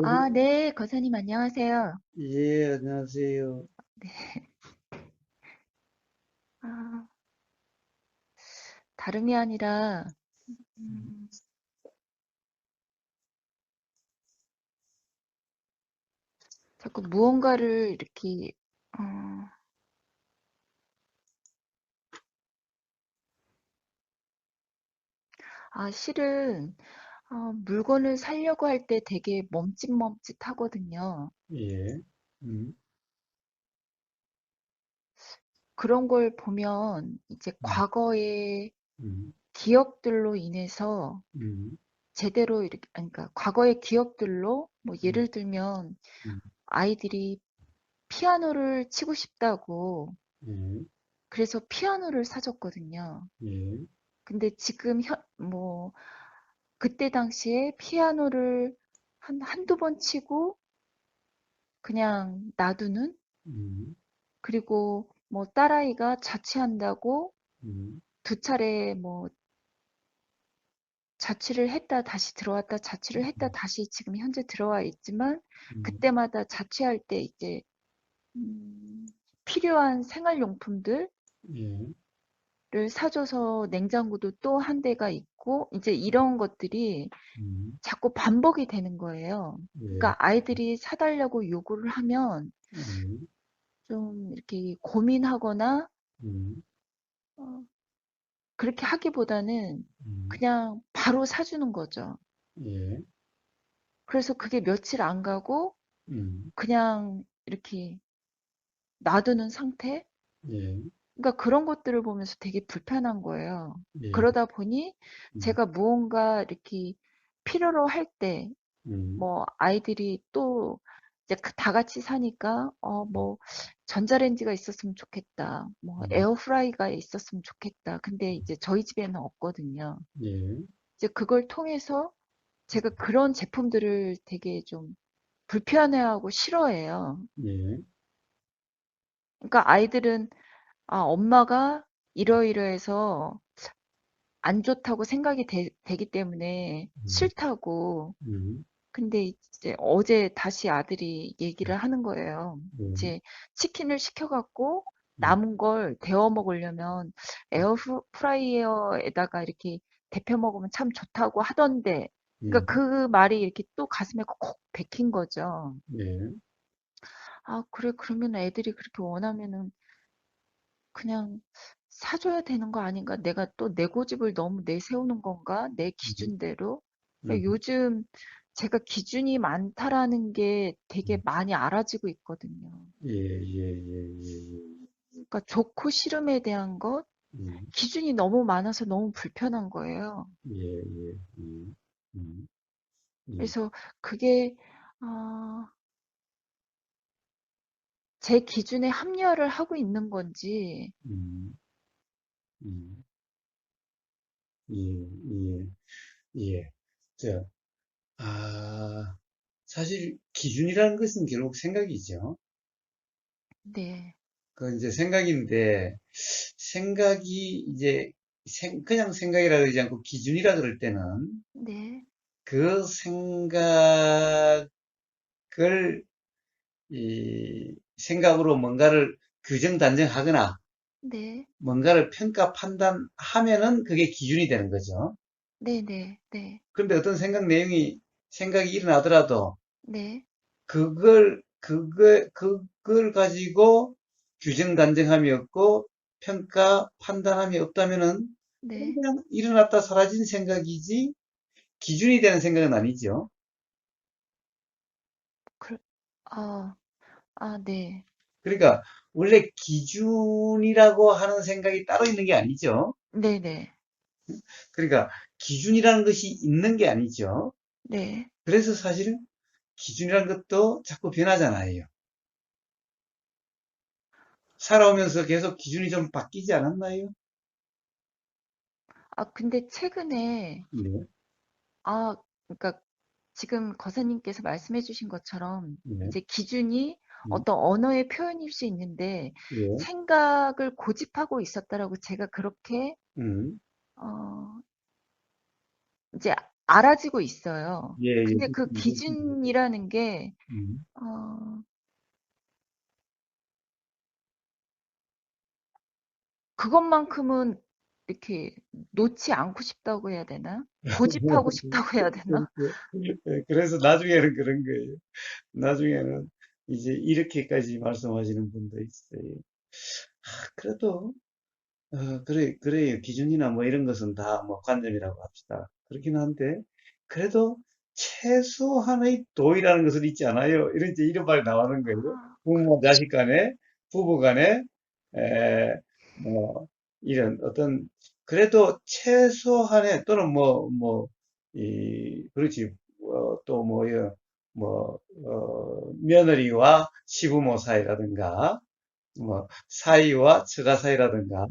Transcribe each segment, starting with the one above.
아, 네, 거사님 안녕하세요. 예, 안녕하세요. 아, 다름이 아니라, 음, 자꾸 무언가를 이렇게, 어, 실은, 물건을 사려고 할 때 되게 멈칫멈칫하거든요. 예, 음, 그런 걸 보면, 이제 음, 과거의 음, 기억들로 인해서 음, 제대로 이렇게, 아니, 그러니까 과거의 기억들로, 뭐, 음, 예를 들면, 음, 아이들이 피아노를 치고 싶다고, 예, 그래서 피아노를 사줬거든요. 예, 근데 지금 그때 당시에 피아노를 한두 번 치고 그냥 놔두는? 음, 그리고 뭐 딸아이가 자취한다고 음, 두 차례 뭐 자취를 했다 다시 들어왔다 자취를 했다 다시 지금 현재 들어와 있지만 음, 그때마다 자취할 때 이제 음, 필요한 생활용품들을 예, 사줘서 냉장고도 또 한 대가 있고 이제 이런 것들이 음, 자꾸 반복이 되는 거예요. 예, 그러니까 아이들이 사달라고 요구를 하면 음, 좀 이렇게 고민하거나 음, 어, 그렇게 하기보다는 음, 그냥 바로 사주는 거죠. 예, 그래서 그게 며칠 안 가고 음, 그냥 이렇게 놔두는 상태? 예, 그러니까 그런 것들을 보면서 되게 불편한 거예요. 예, 그러다 보니 음, 제가 무언가 이렇게 필요로 할 때, 음, 뭐 아이들이 또 이제 다 같이 사니까 뭐 전자레인지가 있었으면 좋겠다. 뭐 음, 에어프라이가 있었으면 좋겠다. 근데 이제 저희 집에는 없거든요. 예, 이제 그걸 통해서 제가 그런 제품들을 되게 좀 불편해하고 싫어해요. 예, 그러니까 아이들은 엄마가 이러이러해서 안 좋다고 생각이 되기 때문에 음, 싫다고. 음, 근데 이제 어제 다시 아들이 얘기를 하는 거예요. 예, 이제 치킨을 시켜갖고 음, 남은 걸 데워 먹으려면 에어프라이어에다가 이렇게 데펴 먹으면 참 좋다고 하던데. 예, 그러니까 그 말이 이렇게 또 가슴에 콕 박힌 거죠. 예, 아, 그래, 그러면 애들이 그렇게 원하면은 그냥 사줘야 되는 거 아닌가? 내가 또 내 고집을 너무 내세우는 건가? 내 음, 기준대로? 음, 그러니까 요즘 제가 기준이 많다라는 게 되게 많이 알아지고 있거든요. 예, 예, 예, 예, 그러니까 좋고 싫음에 대한 것, 예, 기준이 너무 많아서 너무 불편한 거예요. 예, 예, 예, 음, 예, 그래서 그게, 어, 제 기준에 합리화를 하고 있는 건지, 음, 음, 예, 예, 예. 저, 사실 기준이라는 것은 결국 생각이죠. 네, 그 이제 생각인데, 생각이 이제 그냥 생각이라 그러지 않고 기준이라 그럴 때는 네, 그 생각을 이 생각으로 뭔가를 규정 단정하거나 네, 뭔가를 평가 판단하면은 그게 기준이 되는 거죠. 네, 네, 네, 그런데 어떤 생각이 일어나더라도 네, 그걸 가지고 규정 단정함이 없고 평가, 판단함이 없다면은 네. 그냥 일어났다 사라진 생각이지 기준이 되는 생각은 아니죠. 그, 아, 네. 그러니까 원래 기준이라고 하는 생각이 따로 있는 게 아니죠. 네네. 그러니까 기준이라는 것이 있는 게 아니죠. 네. 그래서 사실은 기준이라는 것도 자꾸 변하잖아요. 살아오면서 계속 기준이 좀 바뀌지 않았나요? 근데 최근에, 네, 그러니까 지금 거사님께서 말씀해 주신 것처럼 네, 이제 기준이 네, 어떤 언어의 표현일 수 있는데 예, 생각을 고집하고 있었다라고 제가 그렇게, 음, 어, 이제 알아지고 있어요. 예, 예, 근데 그 기준이라는 게, 음. 어, 그것만큼은 이렇게 놓지 않고 싶다고 해야 되나? 고집하고 싶다고 해야 되나? 그래서 나중에는 그런 거예요. 나중에는 이제 이렇게까지 말씀하시는 분도 있어요. 그래도 그래요. 기준이나 뭐 이런 것은 다 뭐 관점이라고 합시다. 그렇긴 한데, 그래도 최소한의 도의라는 것은 있지 않아요? 이런 말이 나오는 거예요. 아, 부모, 자식 간에, 부부 간에, 에, 뭐, 이런 어떤, 그래도 최소한의, 또는 그렇지, 또 뭐요, 며느리와 시부모 사이라든가, 사이와 처가 사이라든가,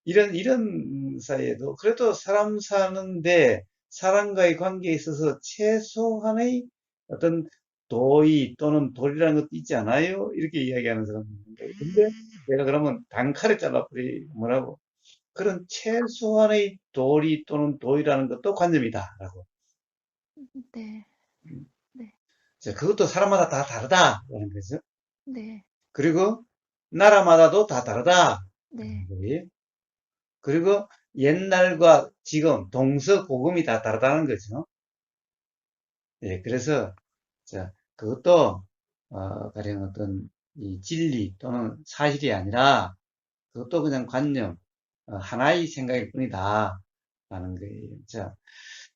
이런 사이에도 그래도 사람 사는데 사람과의 관계에 있어서 최소한의 어떤 도의 또는 도리라는 것도 있지 않아요? 이렇게 이야기하는 사람이 있는 거예요. 근데 내가 그러면 단칼에 잘라버리 뭐라고? 그런 최소한의 도리 또는 도의라는 것도 관념이다라고. 네, 네, 자, 그것도 사람마다 다 다르다라는 거죠. 네, 그리고 나라마다도 다 다르다라는 네. 거예요. 그리고 옛날과 지금 동서고금이 다 다르다는 거죠. 예, 그래서 자, 그것도 가령 어떤 이 진리 또는 사실이 아니라 그것도 그냥 관념, 하나의 생각일 뿐이다 라는 거예요. 자,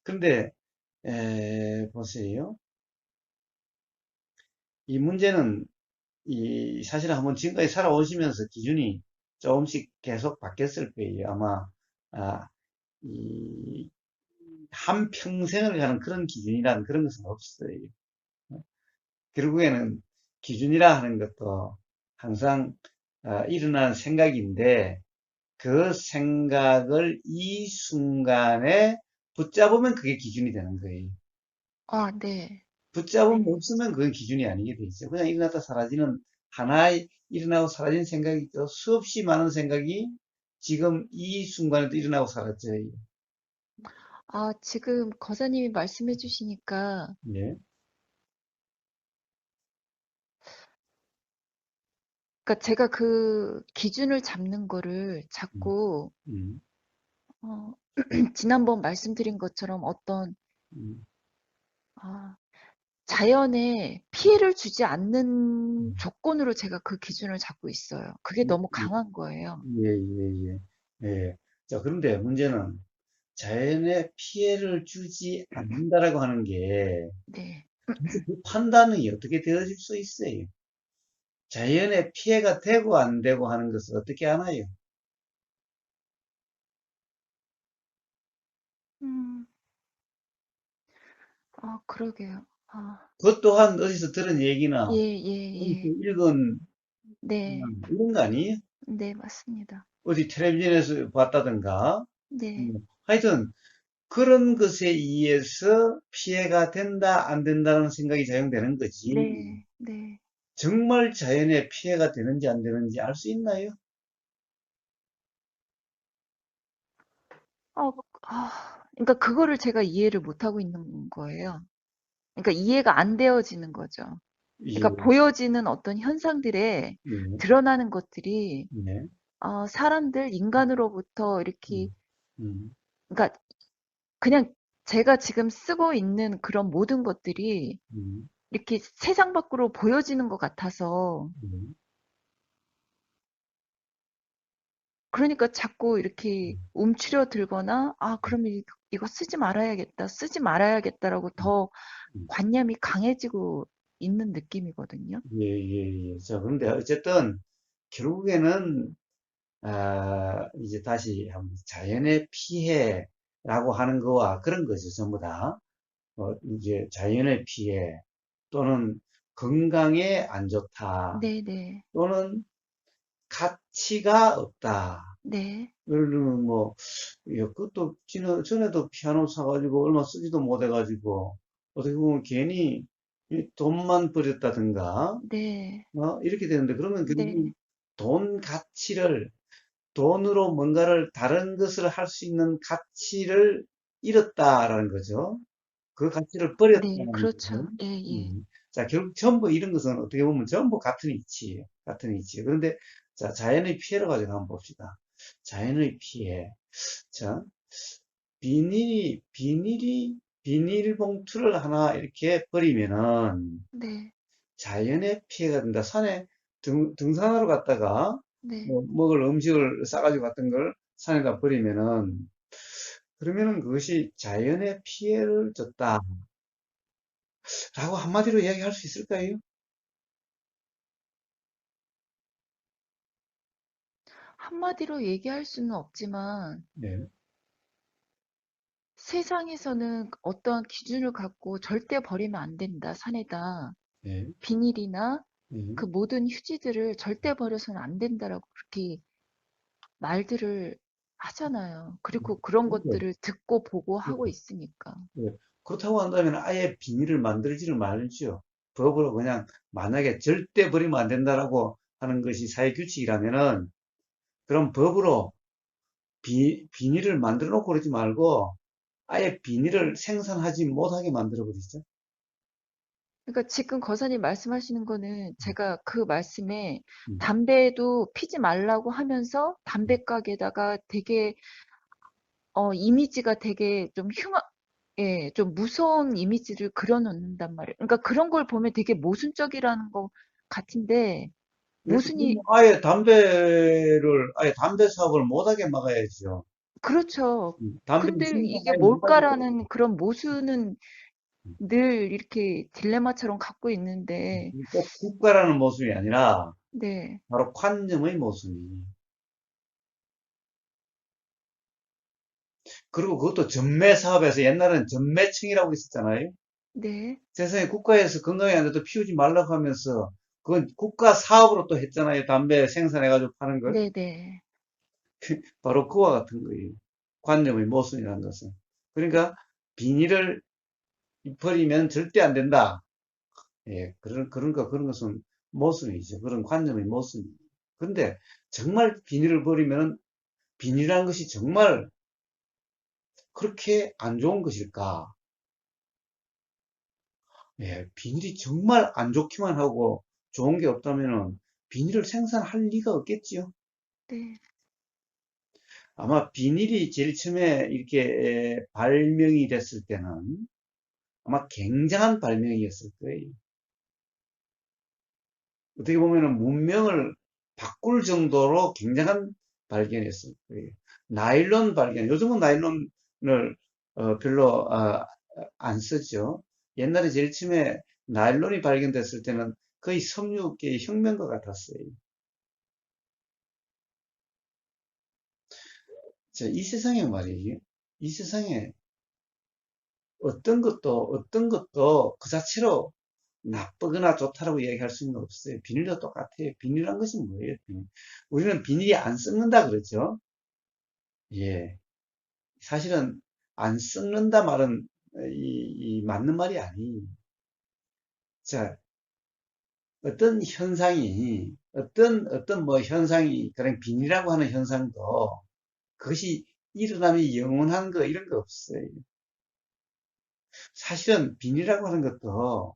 근데 보세요. 이 문제는 이 사실은 한번 지금까지 살아오시면서 기준이 조금씩 계속 바뀌었을 거예요. 아마 아, 이 한평생을 가는 그런 기준이라는 그런 것은 없어요. 결국에는 기준이라 하는 것도 항상 일어나는 생각인데 그 생각을 이 순간에 붙잡으면 그게 기준이 되는 거예요. 아, 네, 붙잡으면 네. 없으면 그건 기준이 아니게 돼 있어요. 그냥 일어났다 사라지는 하나의 일어나고 사라지는 생각이 있고 수없이 많은 생각이 지금 이 순간에도 일어나고 사라져요. 아, 지금 거사님이 말씀해 주시니까, 예. 그러니까 제가 그 기준을 잡는 거를 음, 자꾸, 음, 어, 지난번 말씀드린 것처럼 어떤, 음, 아, 자연에 피해를 주지 않는 음. 조건으로 제가 그 기준을 잡고 있어요. 그게 너무 강한 거예요. 예, 예, 예. 예. 자, 그런데 문제는 자연에 피해를 주지 않는다라고 하는 게 네. 그 판단이 어떻게 되어질 수 있어요? 자연에 피해가 되고 안 되고 하는 것을 어떻게 아나요? 음, 아, 그러게요. 아, 그것 또한 어디서 들은 얘기나 예, 예, 어디서 예. 읽은 네, 이런 거 아니에요? 네, 맞습니다. 어디 텔레비전에서 봤다든가. 네, 하여튼 그런 것에 의해서 피해가 된다, 안 된다는 생각이 작용되는 거지. 네, 네. 정말 자연에 피해가 되는지 안 되는지 알 수 있나요? 아, 그러니까 그거를 제가 이해를 못하고 있는 거예요. 그러니까 이해가 안 되어지는 거죠. 그러니까 예, 보여지는 어떤 현상들에 예, 드러나는 것들이 네, 사람들, 인간으로부터 이렇게, 음, 음, 그러니까 그냥 제가 지금 쓰고 있는 그런 모든 것들이 음, 이렇게 세상 밖으로 보여지는 것 같아서, 음, 그러니까 자꾸 이렇게 음, 움츠려 들거나, 음, 그럼 이거 쓰지 말아야겠다, 쓰지 말아야겠다라고 더 음. 관념이 강해지고 있는 느낌이거든요. 예, 예, 예. 자, 그런데 어쨌든 결국에는 이제 다시 한번 자연의 피해라고 하는 거와 그런 거죠, 전부 다. 이제 자연의 피해 또는 건강에 안 좋다 네네, 또는 가치가 없다. 네, 예를 들면 그것도 전에도 피아노 사가지고 얼마 쓰지도 못해가지고 어떻게 보면 괜히 이 돈만 버렸다든가 네, 이렇게 되는데 그러면 결국 네, 돈 가치를 돈으로 뭔가를 다른 것을 할 수 있는 가치를 잃었다라는 거죠. 그 가치를 네, 버렸다는 거죠. 그렇죠. 예, 예. 자, 결국 전부 이런 것은 어떻게 보면 전부 같은 이치예요. 같은 이치. 그런데 자, 자연의 피해를 가지고 한번 봅시다. 자연의 피해. 자, 비닐봉투를 하나 이렇게 버리면은 네, 자연의 피해가 된다. 산에 등산하러 갔다가 네. 뭐 먹을 음식을 싸가지고 갔던 걸 산에다 버리면은 그러면은 그것이 자연의 피해를 줬다라고 한마디로 이야기할 수 있을까요? 한마디로 얘기할 수는 없지만 네, 세상에서는 어떠한 기준을 갖고 절대 버리면 안 된다, 산에다. 네, 비닐이나 네. 그 모든 휴지들을 절대 버려서는 안 된다라고 그렇게 말들을 하잖아요. 그리고 그런 그렇죠. 것들을 듣고 보고 하고 있으니까. 예. 그렇다고 한다면 아예 비닐을 만들지를 말죠. 법으로 그냥 만약에 절대 버리면 안 된다라고 하는 것이 사회 규칙이라면은 그럼 법으로 비닐을 만들어 놓고 그러지 말고 아예 비닐을 생산하지 못하게 만들어 버리죠. 그러니까 지금 거사님 말씀하시는 거는 제가 그 말씀에 음, 담배도 피지 말라고 하면서 담배 가게에다가 되게 이미지가 되게 좀 예, 좀 무서운 이미지를 그려놓는단 말이에요. 그러니까 그런 걸 보면 되게 모순적이라는 것 같은데, 예, 모순이, 그럼 아예 담배 사업을 못하게 막아야죠. 그렇죠. 담배 근데 생산 이게 아예 못하게. 뭘까라는 그런 모순은 늘 이렇게 딜레마처럼 갖고 있는데, 꼭 국가라는 모순이 아니라 네, 바로 관념의 모순이. 그리고 그것도 전매 사업에서 옛날에는 전매청이라고 있었잖아요. 네, 세상에 국가에서 건강에 안 돼도 피우지 말라고 하면서 그건 국가 사업으로 또 했잖아요. 담배 생산해가지고 파는 걸. 네, 네, 바로 그와 같은 거예요. 관념의 모순이라는 것은. 그러니까 비닐을 버리면 절대 안 된다. 예, 그런 것은 모순이죠. 그런 관념의 모순. 근데 정말 비닐을 버리면 비닐이라는 것이 정말 그렇게 안 좋은 것일까? 예, 비닐이 정말 안 좋기만 하고 좋은 게 없다면은 비닐을 생산할 리가 없겠지요. 네, 아마 비닐이 제일 처음에 이렇게 발명이 됐을 때는 아마 굉장한 발명이었을 거예요. 어떻게 보면은 문명을 바꿀 정도로 굉장한 발견이었을 거예요. 나일론 발견. 요즘은 나일론을 별로 안 쓰죠. 옛날에 제일 처음에 나일론이 발견됐을 때는 거의 섬유계의 혁명과 같았어요. 자, 이 세상에 말이에요. 이 세상에 어떤 것도 그 자체로 나쁘거나 좋다라고 얘기할 수는 없어요. 비닐도 똑같아요. 비닐이란 것이 뭐예요? 우리는 비닐이 안 썩는다 그러죠. 예. 사실은 안 썩는다 말은 이 맞는 말이 아니에요. 자, 어떤 뭐 현상이, 그런 비닐이라고 하는 현상도 그것이 일어나면 영원한 거, 이런 거 없어요. 사실은 비닐이라고 하는 것도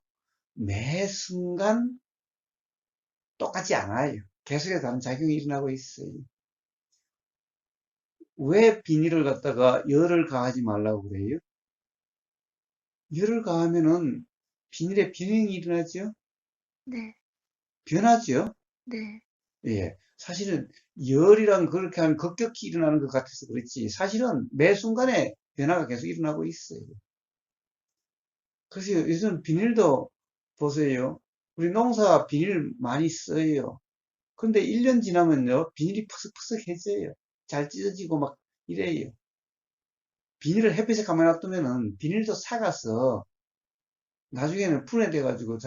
매 순간 똑같지 않아요. 계속해서 다른 작용이 일어나고 있어요. 왜 비닐을 갖다가 열을 가하지 말라고 그래요? 열을 가하면은 비닐에 변형이 일어나죠? 네, 변하죠? 네. 예. 사실은 열이란 그렇게 하면 급격히 일어나는 것 같아서 그렇지. 사실은 매 순간에 변화가 계속 일어나고 있어요. 그래서 요즘 비닐도 보세요. 우리 농사 비닐 많이 써요. 근데 1년 지나면요, 비닐이 푸석푸석해져요. 잘 찢어지고 막 이래요. 비닐을 햇빛에 가만히 놔두면은 비닐도 삭아서 나중에는 분해돼가지고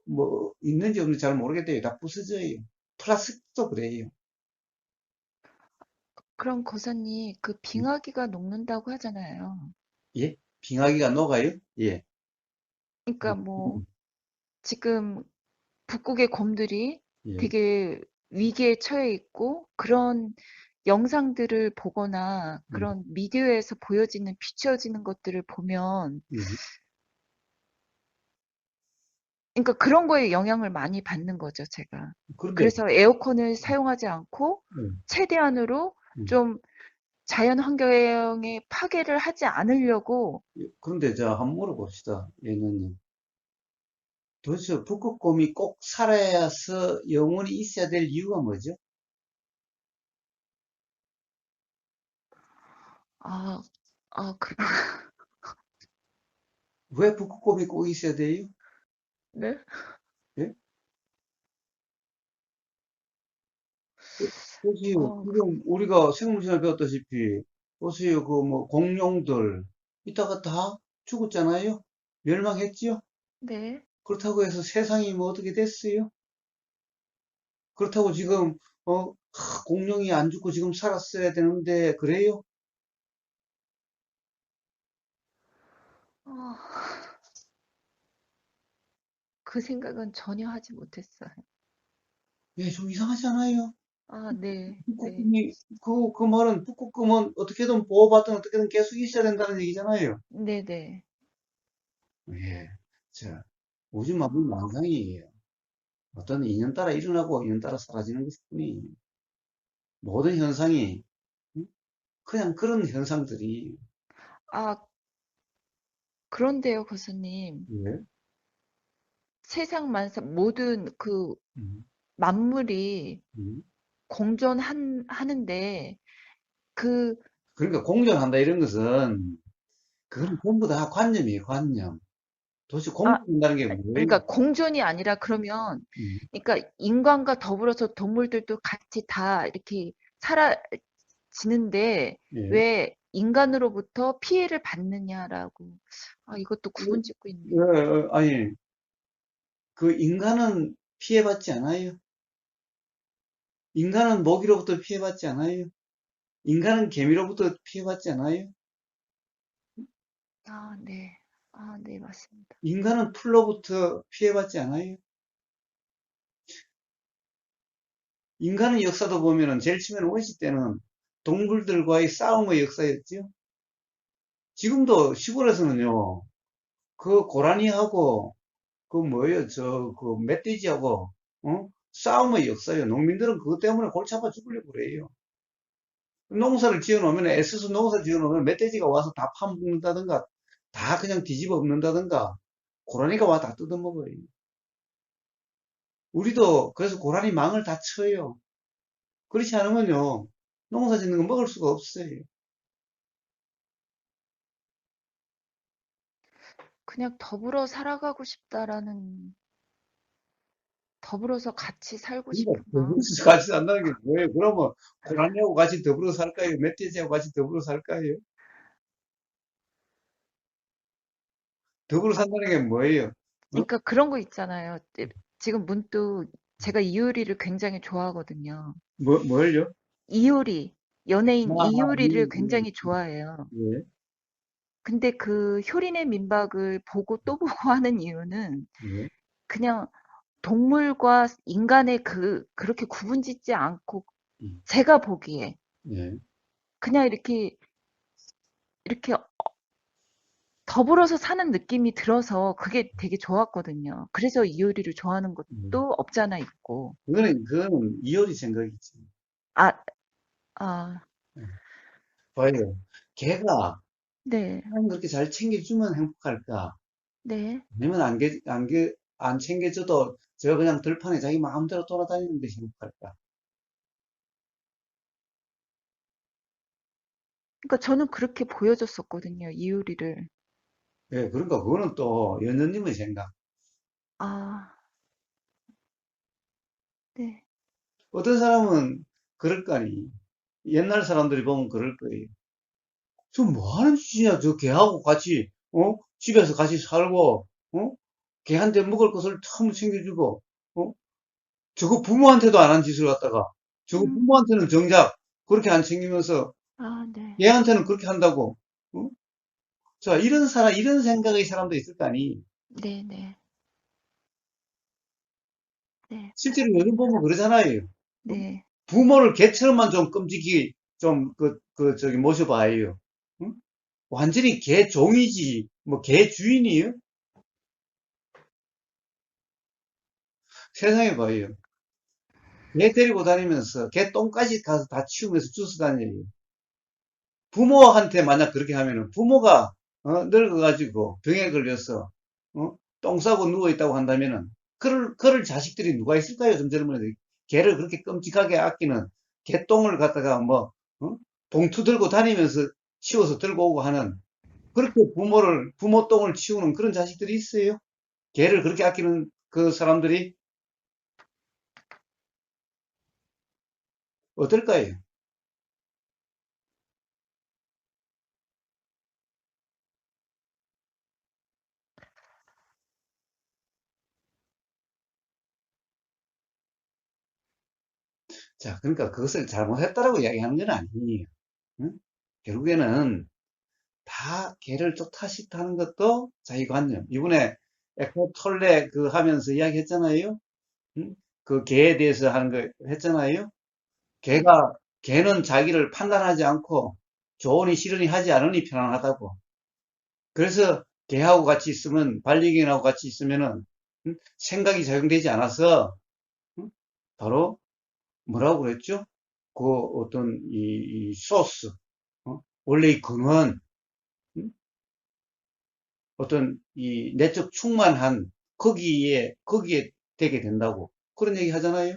뭐, 있는지 없는지 잘 모르겠대요. 다 부서져요. 플라스틱도 그래요. 그럼 거사님, 그 빙하기가 녹는다고 하잖아요. 예? 빙하기가 녹아요? 예. 그러니까 뭐, 지금 북극의 곰들이 예. 되게 위기에 처해 있고, 그런 영상들을 보거나 음, 그런 미디어에서 보여지는 비춰지는 것들을 보면 음. 그러니까 그런 거에 영향을 많이 받는 거죠, 제가. 그런데, 그래서 에어컨을 사용하지 않고 음, 최대한으로 음. 좀 자연 환경에 파괴를 하지 않으려고. 그런데 저 한번 물어봅시다, 예는님. 도대체 북극곰이 꼭 살아서 영원히 있어야 될 이유가 뭐죠? 아, 그, 왜 북극곰이 꼭 있어야 돼요? 네? 예? 보세요. 어, 지금 우리가 생물학에 배웠다시피, 보세요. 그 뭐 공룡들 이따가 다 죽었잖아요. 멸망했지요. 네. 그렇다고 해서 세상이 뭐 어떻게 됐어요? 그렇다고 지금 공룡이 안 죽고 지금 살았어야 되는데 그래요? 어, 그 생각은 전혀 하지 못했어요. 예, 좀 이상하지 않아요? 네, 네, 북극곰이 그 말은 북극곰은 어떻게든 보호받든 어떻게든 계속 있어야 된다는 얘기잖아요. 네, 네. 예, 자, 우주 만물 아, 망상이에요. 어떤 인연 따라 일어나고 인연 따라 사라지는 것일 뿐이에요. 모든 현상이 그냥 그런 현상들이. 아, 그런데요, 교수님. 예, 세상 만사 모든 그 음, 만물이 음. 하는데 그, 그러니까 공존한다 이런 것은 그건 전부 다 관념이에요, 관념. 도대체 아, 공존한다는 게 뭐예요? 그러니까 공존이 아니라 그러면, 음, 그러니까 인간과 더불어서 동물들도 같이 다 이렇게 살아지는데 예. 왜 인간으로부터 피해를 받느냐라고. 이것도 구분 짓고 있네요. 아니, 그 인간은 피해받지 않아요. 인간은 모기로부터 피해받지 않아요. 인간은 개미로부터 피해받지 않아요. 네. 네, 맞습니다. 인간은 풀로부터 피해받지 않아요. 인간의 역사도 보면은 제일 처음에는 원시 때는 동물들과의 싸움의 역사였죠. 지금도 시골에서는요, 그 고라니하고 그 뭐예요, 그 멧돼지하고 싸움의 역사예요. 농민들은 그것 때문에 골치 아파 죽으려고 그래요. 농사를 지어 놓으면 애써서 농사를 지어 놓으면 멧돼지가 와서 다 파먹는다든가 다 그냥 뒤집어 엎는다든가 고라니가 와 다 뜯어먹어요. 우리도 그래서 고라니 망을 다 쳐요. 그렇지 않으면요 농사 짓는 거 먹을 수가 없어요. 그냥 더불어서 같이 살고 그러니까 싶은 마음. 더불어서 같이 산다는 게 뭐예요? 그러면 고라니하고 같이 더불어 살까요? 멧돼지하고 같이 더불어 살까요? 더불어 아, 산다는 게 뭐예요? 어? 그러니까 그런 거 있잖아요. 지금 문득 제가 이효리를 굉장히 좋아하거든요. 뭘요? 이효리, 연예인 이효리를 예, 굉장히 좋아해요. 예, 근데 그 효린의 민박을 보고 또 보고 하는 이유는 예, 그냥 동물과 인간의 그렇게 구분 짓지 않고 음, 제가 보기에 예, 그냥 이렇게 더불어서 사는 느낌이 들어서 그게 되게 좋았거든요. 그래서 이효리를 좋아하는 예. 것도 없잖아 있고. 그거는 이효리 생각이지. 아, 아, 예. 봐요. 걔가 네, 사람 그렇게 잘 챙겨주면 행복할까? 네. 아니면 안 챙겨줘도 저 그냥 들판에 자기 마음대로 돌아다니는 데 행복할까? 그러니까 저는 그렇게 보여줬었거든요, 이효리를. 예, 그러니까 그거는 또 연느님의 생각. 아, 네. 어떤 사람은 그럴 거 아니. 옛날 사람들이 보면 그럴 거예요. 저 뭐 하는 짓이냐? 저 개하고 같이, 집에서 같이 살고, 개한테 먹을 것을 참 챙겨주고, 어? 저거 부모한테도 안 한 짓을 갖다가, 저거 음, 부모한테는 정작 그렇게 안 챙기면서 네. 얘한테는 그렇게 한다고, 어? 자, 이런 생각의 사람도 있을 거 아니. 네, 네, 네, 실제로 요즘 맞습니다. 보면 그러잖아요. 어? 네. 부모를 개처럼만 좀 끔찍히 좀 저기 모셔봐요. 응? 완전히 개 종이지, 뭐 개 주인이요? 세상에 봐요. 개 데리고 다니면서 개 똥까지 가서 다 치우면서 주워 다녀요. 부모한테 만약 그렇게 하면은 부모가 늙어가지고 병에 걸려서 똥 싸고 누워 있다고 한다면은 그럴 자식들이 누가 있을까요? 좀 젊은 애들이 개를 그렇게 끔찍하게 아끼는 개똥을 갖다가 뭐 봉투 들고 다니면서 치워서 들고 오고 하는 그렇게 부모 똥을 치우는 그런 자식들이 있어요. 개를 그렇게 아끼는 그 사람들이 어떨까요? 자, 그러니까 그것을 잘못했다라고 이야기하는 건 아니에요. 응? 결국에는 다 개를 쫓다시타는 것도 자기관념. 이번에 에코톨레 그 하면서 이야기했잖아요. 응? 그 개에 대해서 하는 거 했잖아요. 네, 개는 자기를 판단하지 않고 좋으니 싫으니 하지 않으니 편안하다고. 그래서 개하고 같이 있으면 반려견하고 같이 있으면은 생각이 작용되지 않아서 응? 바로 뭐라고 그랬죠? 그 어떤 이 소스, 원래 이 근원, 응? 어떤 이 내적 충만한 거기에 되게 된다고 그런 얘기 하잖아요.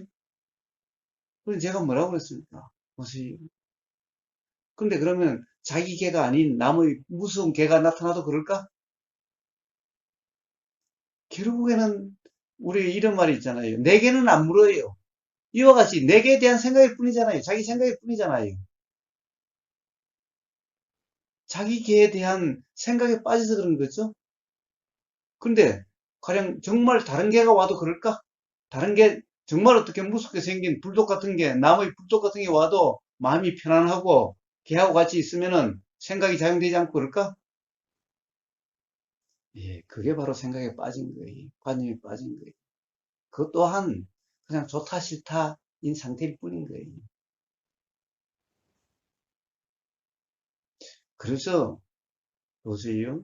그럼 제가 뭐라고 그랬습니까? 뭐지? 근데 그러면 자기 개가 아닌 남의 무서운 개가 나타나도 그럴까? 결국에는 우리 이런 말이 있잖아요. 내 개는 안 물어요. 이와 같이 내 개에 대한 생각일 뿐이잖아요. 자기 생각일 뿐이잖아요. 자기 개에 대한 생각에 빠져서 그런 거죠. 근데 가령 정말 다른 개가 와도 그럴까? 다른 게 정말 어떻게 무섭게 생긴 불독 같은 게 나무의 불독 같은 게 와도 마음이 편안하고 걔하고 같이 있으면은 생각이 작용되지 않고 그럴까? 예, 그게 바로 생각에 빠진 거예요. 관념에 빠진 거예요. 그것 또한 그냥 좋다 싫다인 상태일 뿐인 거예요. 그래서 보세요.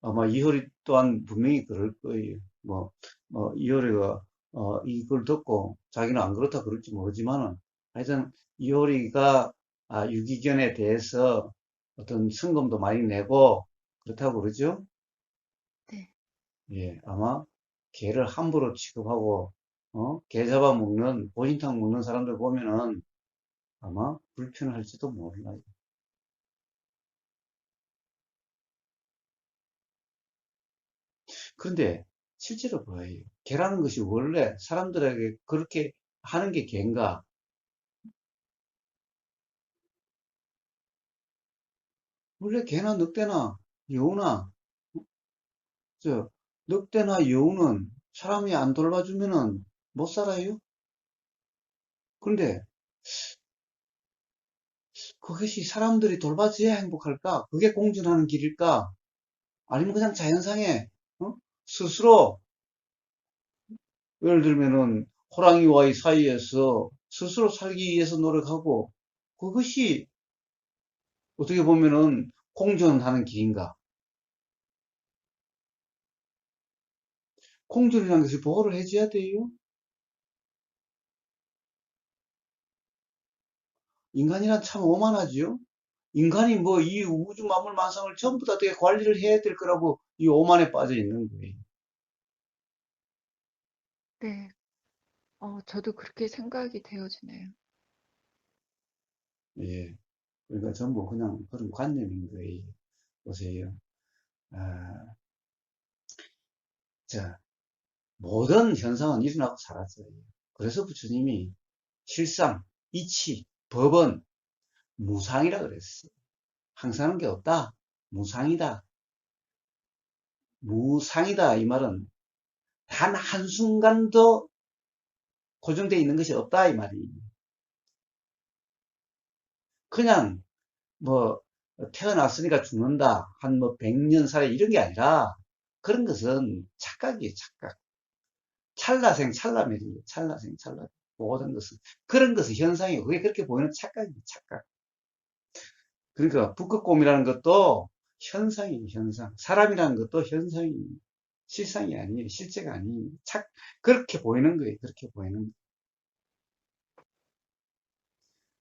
아마 이효리 또한 분명히 그럴 거예요. 이효리가, 이걸 듣고 자기는 안 그렇다 그럴지 모르지만은, 하여튼, 이효리가, 유기견에 대해서 어떤 성금도 많이 내고, 그렇다고 그러죠? 네. 예, 아마, 개를 함부로 취급하고, 개 잡아먹는, 보신탕 먹는 사람들 보면은 아마 불편할지도 몰라요. 그런데 실제로 보여요. 개라는 것이 원래 사람들에게 그렇게 하는 게 개인가? 원래 개나 늑대나 여우나 저 늑대나 여우는 사람이 안 돌봐주면은 못 살아요. 그런데 그것이 사람들이 돌봐줘야 행복할까? 그게 공존하는 길일까? 아니면 그냥 자연상에 스스로 예를 들면은 호랑이와의 사이에서 스스로 살기 위해서 노력하고 그것이 어떻게 보면은 공존하는 길인가? 공존이라는 것을 보호를 해줘야 돼요. 인간이란 참 오만하지요. 인간이 뭐 이 우주 만물 만상을 전부 다 되게 관리를 해야 될 거라고 이 오만에 빠져 있는 거예요. 네. 저도 그렇게 생각이 되어지네요. 예. 그러니까 전부 그냥 그런 관념인 거예요. 보세요. 아, 자, 모든 현상은 일어나고 사라져요. 그래서 부처님이 실상, 이치, 법은 무상이라 그랬어요. 항상 하는 게 없다. 무상이다. 무상이다. 이 말은 단 한순간도 고정되어 있는 것이 없다. 이 말이에요. 그냥 뭐 태어났으니까 죽는다. 한 뭐 100년 살아 이런 게 아니라 그런 것은 착각이에요. 착각. 찰나생 찰나멸이에요. 찰나생 찰나. 모든 것은. 그런 것은 현상이고, 그게 그렇게 보이는 착각이에요, 착각. 그러니까 북극곰이라는 것도 현상이에요, 현상. 사람이라는 것도 현상이에요. 실상이 아니에요, 실제가 아니에요. 그렇게 보이는 거예요, 그렇게 보이는 거예요.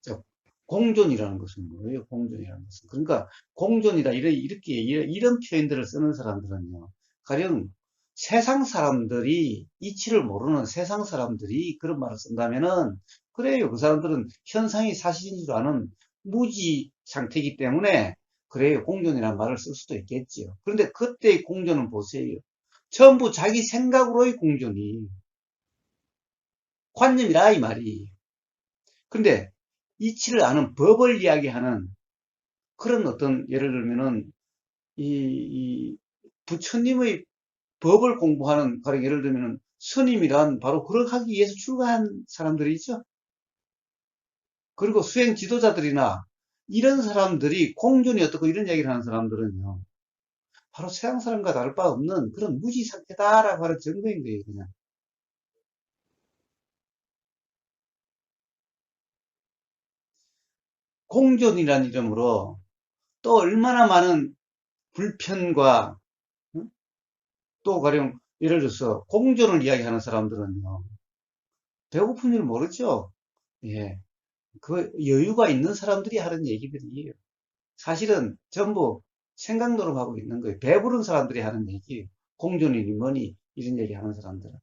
자, 공존이라는 것은 뭐예요? 공존이라는 것은. 그러니까 공존이다 이런 표현들을 쓰는 사람들은요. 가령 세상 사람들이 이치를 모르는 세상 사람들이 그런 말을 쓴다면은 그래요. 그 사람들은 현상이 사실인 줄 아는 무지 상태이기 때문에 그래요. 공존이라는 말을 쓸 수도 있겠지요. 그런데 그때의 공존은 보세요. 전부 자기 생각으로의 공존이 관념이라 이 말이. 근데 이치를 아는 법을 이야기하는 그런 어떤 예를 들면은 이 부처님의 법을 공부하는 가령 예를 들면은 스님이란 바로 그러하기 위해서 출가한 사람들이죠. 그리고 수행 지도자들이나 이런 사람들이 공존이 어떻고 이런 이야기를 하는 사람들은요. 바로 세상 사람과 다를 바 없는 그런 무지 상태다라고 하는 증거인 거예요, 그냥. 공존이라는 이름으로 또 얼마나 많은 불편과 응? 또 가령 예를 들어서 공존을 이야기하는 사람들은요. 배고픈 줄 모르죠? 예. 그 여유가 있는 사람들이 하는 얘기들이에요. 사실은 전부 생각 노름하고 있는 거예요. 배부른 사람들이 하는 얘기예요. 공존이니 뭐니 이런 얘기 하는 사람들은.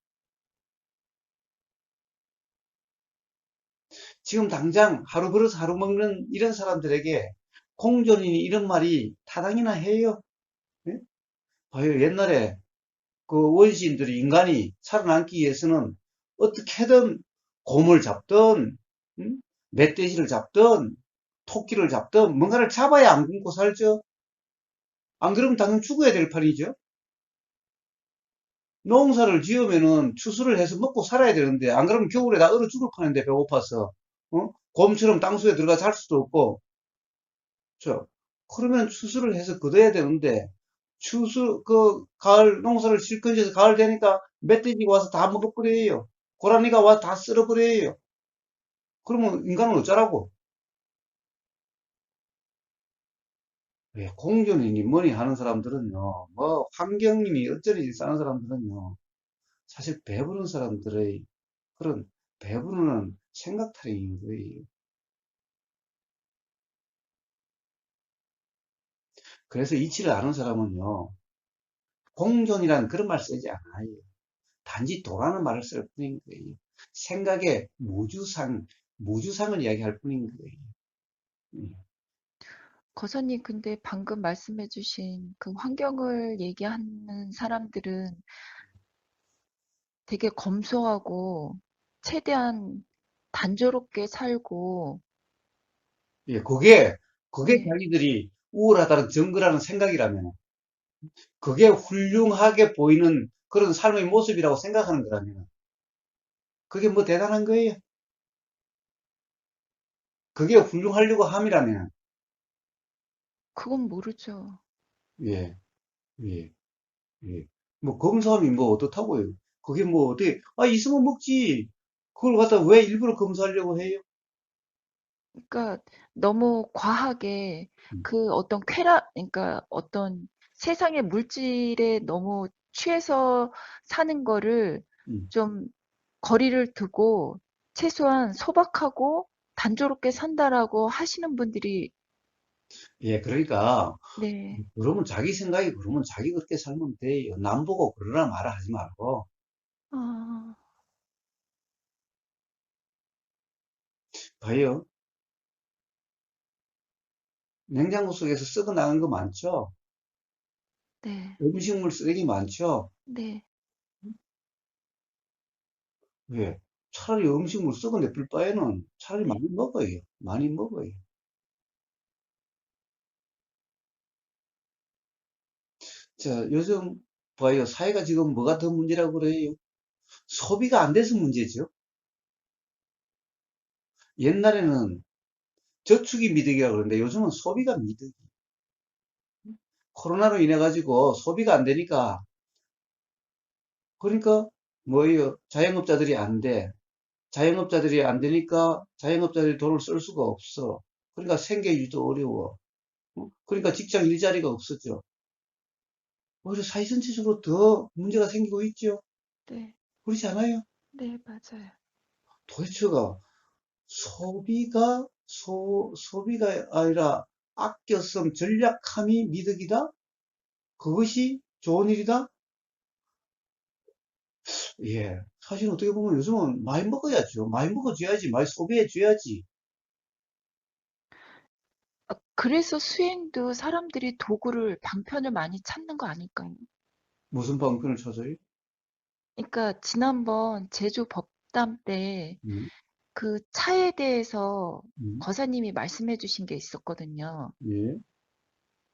지금 당장 하루 벌어서 하루 먹는 이런 사람들에게 공존이니 이런 말이 타당이나 해요? 예? 봐요. 옛날에 그 원시인들이 인간이 살아남기 위해서는 어떻게든 곰을 잡든, 음? 멧돼지를 잡든, 토끼를 잡든, 뭔가를 잡아야 안 굶고 살죠. 안 그러면 당연히 죽어야 될 판이죠. 농사를 지으면은 추수를 해서 먹고 살아야 되는데, 안 그러면 겨울에 다 얼어 죽을 판인데, 배고파서. 곰처럼 땅속에 들어가 살 수도 없고, 저, 그러면 추수를 해서 거둬야 되는데, 가을 농사를 실컷해서 가을 되니까 멧돼지가 와서 다 먹어버려요. 고라니가 와서 다 쓸어버려요. 그러면 인간은 어쩌라고? 예, 공존이니 뭐니 하는 사람들은요, 뭐, 환경이니 어쩌니 싸는 사람들은요, 사실 배부른 사람들의 그런 배부르는 생각 타령인 거예요. 그래서 이치를 아는 사람은요, 공존이라는 그런 말 쓰지 않아요. 단지 도라는 말을 쓸 뿐인 거예요. 생각의 무주상을 이야기할 뿐인 거예요. 예. 거선님, 근데 방금 말씀해주신 그 환경을 얘기하는 사람들은 되게 검소하고 최대한 단조롭게 살고, 예, 그게 네, 자기들이 우월하다는 증거라는 생각이라면, 그게 훌륭하게 보이는 그런 삶의 모습이라고 생각하는 거라면, 그게 뭐 대단한 거예요? 그게 훌륭하려고 함이라면, 그건 모르죠. 예, 예, 예. 뭐, 검사함이 뭐 어떻다고요? 그게 뭐 어떻게, 있으면 먹지. 그걸 갖다 왜 일부러 검사하려고 해요? 그러니까 너무 과하게 음, 그 어떤 그러니까 어떤 세상의 물질에 너무 취해서 사는 거를 음. 좀 거리를 두고 최소한 소박하고 단조롭게 산다라고 하시는 분들이, 예, 그러니까, 네. 그러면 자기 생각이 그러면 자기 그렇게 살면 돼요. 남 보고 그러라 말아 하지 말고. 아, 봐요. 냉장고 속에서 썩어 나간 거 많죠? 네. 음식물 쓰레기 많죠? 네. 왜? 차라리 음식물 썩어 내쁠 바에는 차라리 네. 많이 먹어요. 많이 먹어요. 자, 요즘 봐요. 사회가 지금 뭐가 더 문제라고 그래요? 소비가 안 돼서 문제죠. 옛날에는 저축이 미덕이라고 그러는데 요즘은 소비가 미덕이. 코로나로 인해 가지고 소비가 안 되니까 그러니까 뭐예요? 자영업자들이 안 돼. 자영업자들이 안 되니까 자영업자들이 돈을 쓸 수가 없어. 그러니까 생계 유지도 어려워. 그러니까 직장 일자리가 없었죠. 오히려 사회 전체적으로 더 문제가 생기고 있죠. 네, 그렇지 않아요? 네, 맞아요. 도대체가 소비가 아니라 아껴 쓰면 전략함이 미덕이다? 그것이 좋은 일이다? 예. 사실 어떻게 보면 요즘은 많이 먹어야죠. 많이 먹어줘야지. 많이 소비해줘야지. 그래서 수행도 사람들이 도구를, 방편을 많이 찾는 거 아닐까요? 무슨 방편을 찾아요? 그러니까 지난번 제주 법담 때 음, 그 차에 대해서 음, 거사님이 말씀해 주신 게 있었거든요. 예.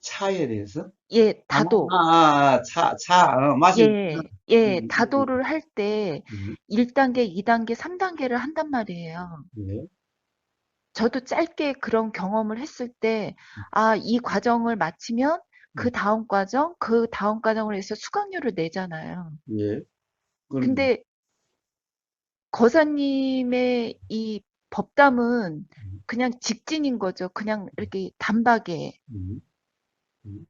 차에 대해서? 예, 다도. 마실 때. 예, 예, 음, 음, 다도를 할 때 음, 1단계, 2단계, 3단계를 한단 말이에요. 예. 저도 짧게 그런 경험을 했을 때, 아, 이 과정을 마치면 그 음, 다음 과정, 그 다음 과정을 해서 수강료를 내잖아요. 예. 그럼, 근데 거사님의 이 법담은 음, 그냥 직진인 거죠. 그냥 이렇게 단박에. 음, 음,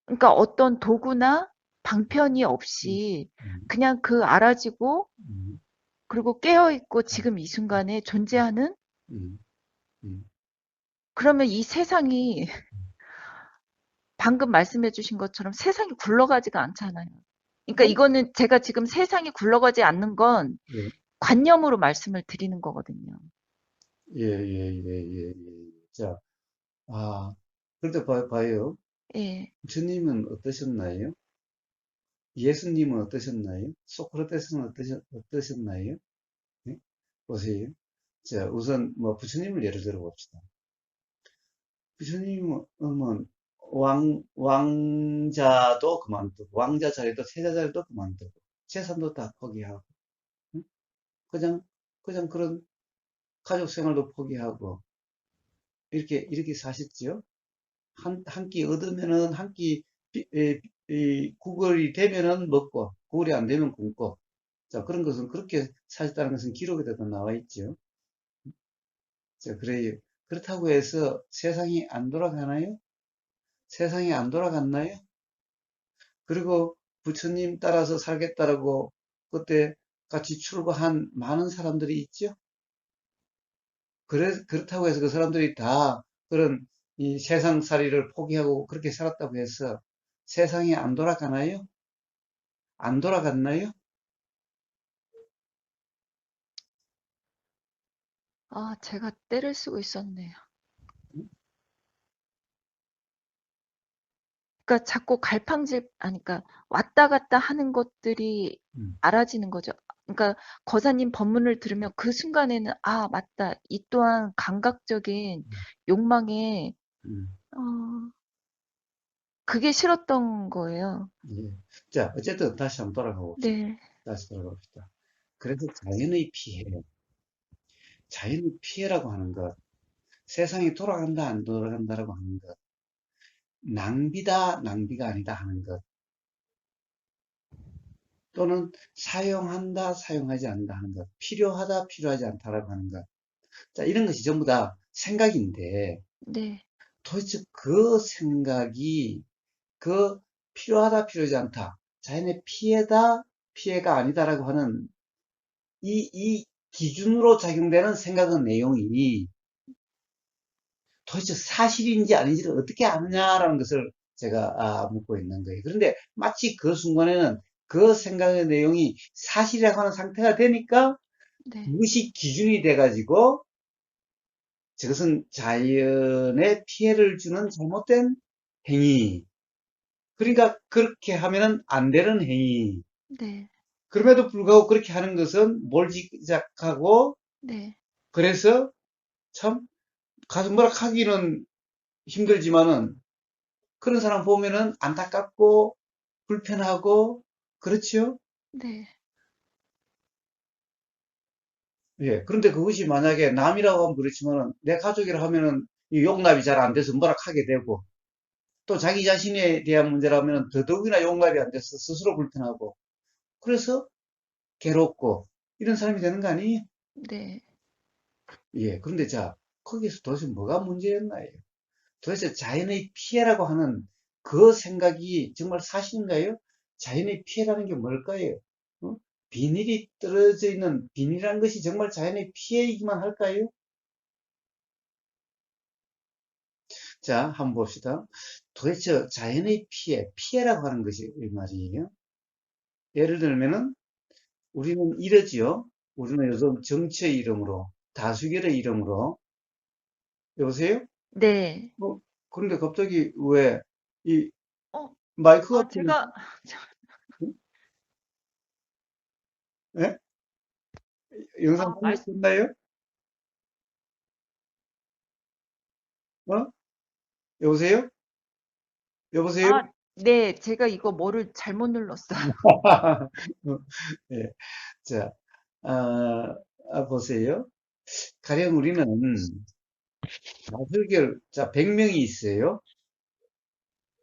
그러니까 어떤 도구나 방편이 음, 없이 음, 그냥 그 알아지고 음, 그리고 깨어있고 음, 지금 이 순간에 존재하는 음, 음, 그러면 이 세상이 방금 말씀해 주신 것처럼 세상이 굴러가지가 않잖아요. 그러니까 어? 이거는 제가 지금 세상이 굴러가지 않는 건 예, 관념으로 말씀을 드리는 거거든요. 예, 예, 예, 예, 예. 자, 그런데 봐요. 예. 주님은 어떠셨나요? 예수님은 어떠셨나요? 소크라테스는 어떠셨나요? 예? 보세요. 자, 우선 뭐 부처님을 예를 들어 봅시다. 부처님은 왕자도 그만두고, 왕자 자리도, 세자 자리도 그만두고, 재산도 다 포기하고, 응? 그냥, 그냥 그런 가족 생활도 포기하고, 이렇게 사셨죠? 한 끼 얻으면은, 한 끼, 구걸이 되면은 먹고, 구걸이 안 되면 굶고, 자, 그런 것은 그렇게 사셨다는 것은 기록에도 나와 있죠. 자, 그래요. 그렇다고 해서 세상이 안 돌아가나요? 세상이 안 돌아갔나요? 그리고 부처님 따라서 살겠다라고 그때 같이 출가한 많은 사람들이 있죠. 그렇다고 해서 그 사람들이 다 그런 이 세상살이를 포기하고 그렇게 살았다고 해서 세상이 안 돌아가나요? 안 돌아갔나요? 아, 제가 때를 쓰고 있었네요. 그러니까 자꾸 아니, 그러니까 왔다 갔다 하는 것들이 음, 알아지는 거죠. 그러니까 거사님 법문을 들으면 그 순간에는 아, 맞다. 이 또한 감각적인 욕망에 음, 어, 그게 싫었던 거예요. 예. 자, 어쨌든 다시 한번 돌아가 봅시다. 네, 다시 돌아가 봅시다. 그래서 자연의 피해라고 하는 것, 세상이 돌아간다, 안 돌아간다라고 하는 것, 낭비다, 낭비가 아니다 하는 것, 또는 사용한다, 사용하지 않는다 하는 것, 필요하다, 필요하지 않다라고 하는 것. 자, 이런 것이 전부 다 생각인데, 네, 도대체 그 생각이 그 필요하다, 필요하지 않다, 자연의 피해다, 피해가 아니다라고 하는 이 기준으로 작용되는 생각의 내용이 도대체 사실인지 아닌지를 어떻게 아느냐라는 것을 제가 묻고 있는 거예요. 그런데 마치 그 순간에는 그 생각의 내용이 사실이라고 하는 상태가 되니까 네, 그것이 기준이 돼가지고 저것은 자연에 피해를 주는 잘못된 행위. 그러니까 그렇게 하면은 안 되는 행위. 네, 그럼에도 불구하고 그렇게 하는 것은 몰지작하고 네, 그래서 참 가슴 뭐라 하기는 힘들지만은 그런 사람 보면은 안타깝고 불편하고 그렇지요? 네, 예. 그런데 그것이 만약에 남이라고 하면 그렇지만은 내 가족이라 하면은 이 용납이 잘 안 돼서 뭐라 하게 되고 또 자기 자신에 대한 문제라면 더더욱이나 용납이 안 돼서 스스로 불편하고 그래서 괴롭고 이런 사람이 되는 거 아니에요? 네. 예, 그런데 자, 거기서 도대체 뭐가 문제였나요? 도대체 자연의 피해라고 하는 그 생각이 정말 사실인가요? 자연의 피해라는 게 뭘까요? 어? 비닐이 떨어져 있는 비닐이라는 것이 정말 자연의 피해이기만 할까요? 자, 한번 봅시다. 도대체 자연의 피해라고 하는 것이 말이에요. 예를 들면은 우리는 이러지요. 우리는 요즘 정치의 이름으로, 다수결의 이름으로, 여보세요? 네. 뭐, 그런데 갑자기 왜 이 어, 마이크가 아, 풀리지? 제가, 예? 영상 아, 말, 끝나요? 어? 여보세요? 여보세요? 아, 네. 제가 이거 뭐를 잘못 눌렀어요. 예. 자, 보세요. 가령 우리는 다수결, 자, 100명이 있어요.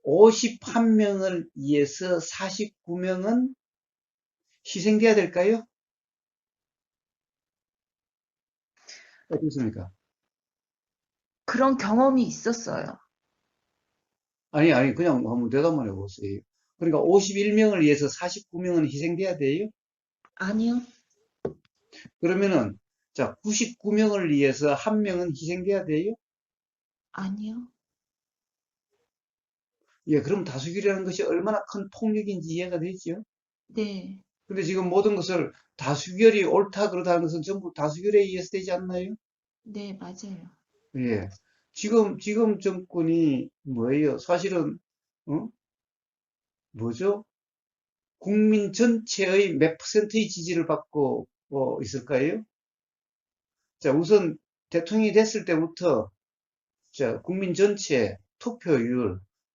51명을 위해서 49명은 희생돼야 될까요? 어떻습니까? 그런 경험이 있었어요. 아니, 그냥 한번 대답만 해보세요. 그러니까 51명을 위해서 49명은 희생돼야 돼요? 아니요. 그러면은, 자, 99명을 위해서 한 명은 희생돼야 돼요? 아니요. 예, 그럼 다수결이라는 것이 얼마나 큰 폭력인지 이해가 되죠? 네. 근데 지금 모든 것을 다수결이 옳다 그러다는 것은 전부 다수결에 의해서 되지 않나요? 네, 맞아요. 예. 지금 정권이 뭐예요? 사실은, 어? 뭐죠? 국민 전체의 몇 퍼센트의 지지를 받고 있을까요? 자, 우선 대통령이 됐을 때부터 자, 국민 전체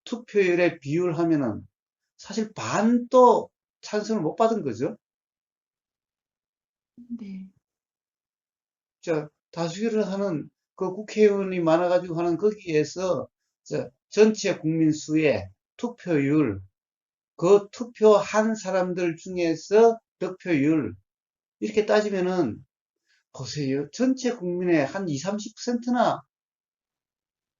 투표율의 비율 하면은 사실 반도 찬성을 못 받은 거죠. 네. 자, 다수결을 하는 그 국회의원이 많아가지고 하는 거기에서 자, 전체 국민 수의 투표율, 그 투표한 사람들 중에서 득표율 이렇게 따지면은 보세요. 전체 국민의 한 2, 30%나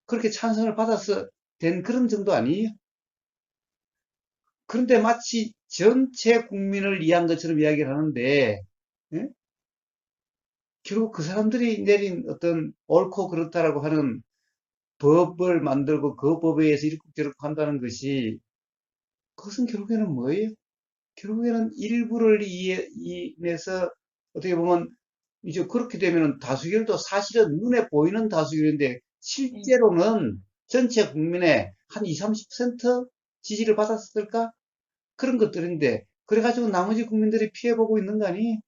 그렇게 찬성을 받아서 된 그런 정도 아니에요? 그런데 마치 전체 국민을 위한 것처럼 이야기를 하는데, 예? 결국 그 사람들이 내린 어떤 옳고 그렇다라고 하는 법을 만들고 그 법에 의해서 이렇게 저렇게 한다는 것이 그것은 결국에는 뭐예요? 결국에는 일부를 인해서 어떻게 보면 이제 그렇게 되면 다수결도 사실은 눈에 보이는 다수결인데 네. 실제로는 전체 국민의 한 2, 30% 지지를 받았을까? 그런 것들인데 그래가지고 나머지 국민들이 피해보고 있는 거 아니에요?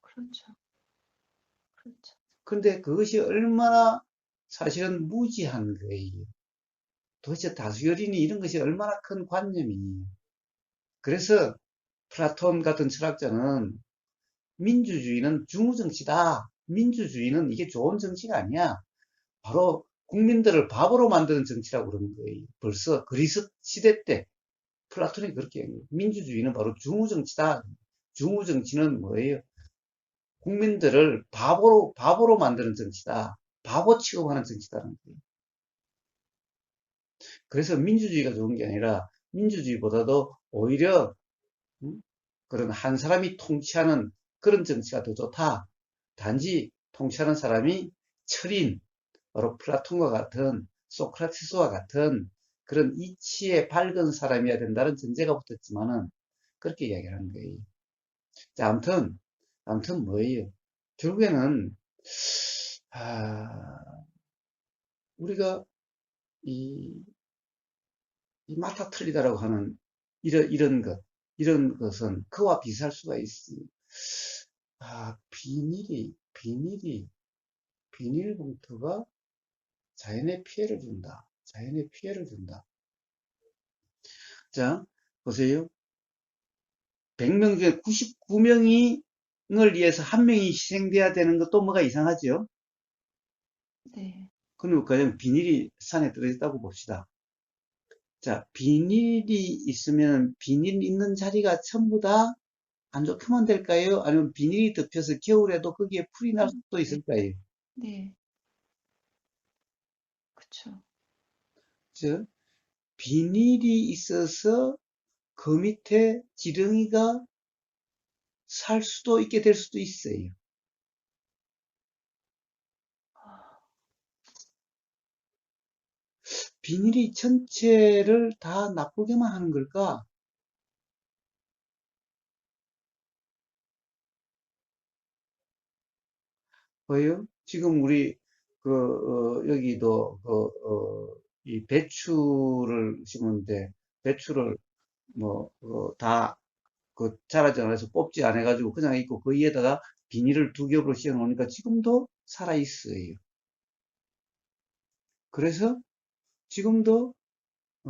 그렇죠. 그렇죠. 근데 그것이 얼마나 사실은 무지한 거예요. 도대체 다수결이니 이런 것이 얼마나 큰 관념이니. 그래서 플라톤 같은 철학자는 민주주의는 중우정치다. 민주주의는 이게 좋은 정치가 아니야. 바로 국민들을 바보로 만드는 정치라고 그러는 거예요. 벌써 그리스 시대 때 플라톤이 그렇게 얘기해요. 민주주의는 바로 중우정치다. 중우정치는 뭐예요? 국민들을 바보로 만드는 정치다. 바보 취급하는 정치다는 거예요. 그래서 민주주의가 좋은 게 아니라 민주주의보다도 오히려 음? 그런 한 사람이 통치하는 그런 정치가 더 좋다. 단지 통치하는 사람이 철인, 바로 플라톤과 같은 소크라테스와 같은 그런 이치에 밝은 사람이어야 된다는 전제가 붙었지만은 그렇게 이야기하는 거예요. 자, 아무튼 뭐예요? 결국에는 우리가 이, 이 맞다 틀리다라고 하는 이런 것은 그와 비슷할 수가 있습니다. 비닐봉투가 자연에 피해를 준다. 자연에 피해를 준다. 자, 보세요. 100명 중에 99명을 위해서 한 명이 희생돼야 되는 것도 뭐가 이상하죠? 네. 그럼 그냥 비닐이 산에 떨어졌다고 봅시다. 자, 비닐이 있으면 비닐 있는 자리가 전부 다 안 좋게만 될까요? 아니면 비닐이 덮여서 겨울에도 거기에 풀이 날 수도 네, 있을까요? 네, 그쵸. 즉, 비닐이 있어서 그 밑에 지렁이가 살 수도 있게 될 수도 있어요. 아, 비닐이 전체를 다 나쁘게만 하는 걸까? 뭐요? 지금 우리 여기도 이 배추를 심었는데 배추를 다 자라지 않아서 뽑지 않아 가지고 그냥 있고 그 위에다가 비닐을 두 겹으로 씌워 놓으니까 지금도 살아 있어요. 그래서 지금도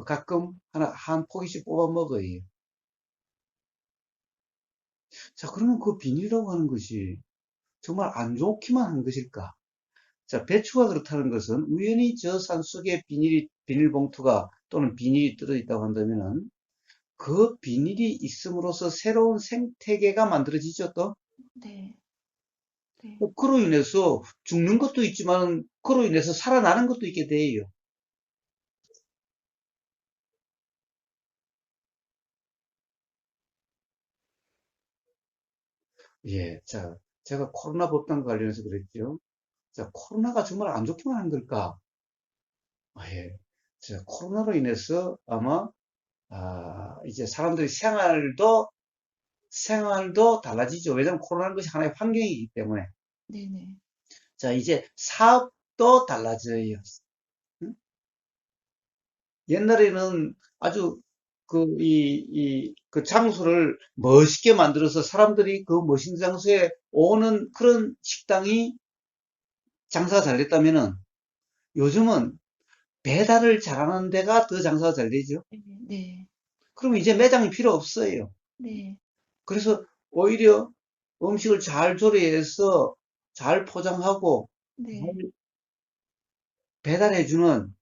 가끔 한 포기씩 뽑아 먹어요. 자, 그러면 그 비닐이라고 하는 것이 정말 안 좋기만 한 것일까? 자, 배추가 그렇다는 것은 우연히 저 산속에 비닐봉투가 또는 비닐이 떨어져 있다고 한다면은 그 비닐이 있음으로써 새로운 생태계가 만들어지죠, 또. 네, 네. 그로 인해서 죽는 것도 있지만 그로 인해서 살아나는 것도 있게 돼요. 예, 자, 제가 코로나 법단과 관련해서 그랬죠. 자, 코로나가 정말 안 좋기만 한 걸까? 예. 자, 코로나로 인해서 아마 이제 사람들의 생활도 달라지죠. 왜냐하면 코로나는 것이 하나의 환경이기 때문에. 네네. 자, 이제 사업도 달라져요. 응? 옛날에는 아주 그 장소를 멋있게 만들어서 사람들이 그 멋있는 장소에 오는 그런 식당이 장사가 잘 됐다면은 요즘은 배달을 잘하는 데가 더 장사가 잘 되죠. 네, 네, 그러면 이제 매장이 필요 없어요. 네, 그래서 오히려 음식을 잘 조리해서 잘 포장하고 잘 네, 배달해주는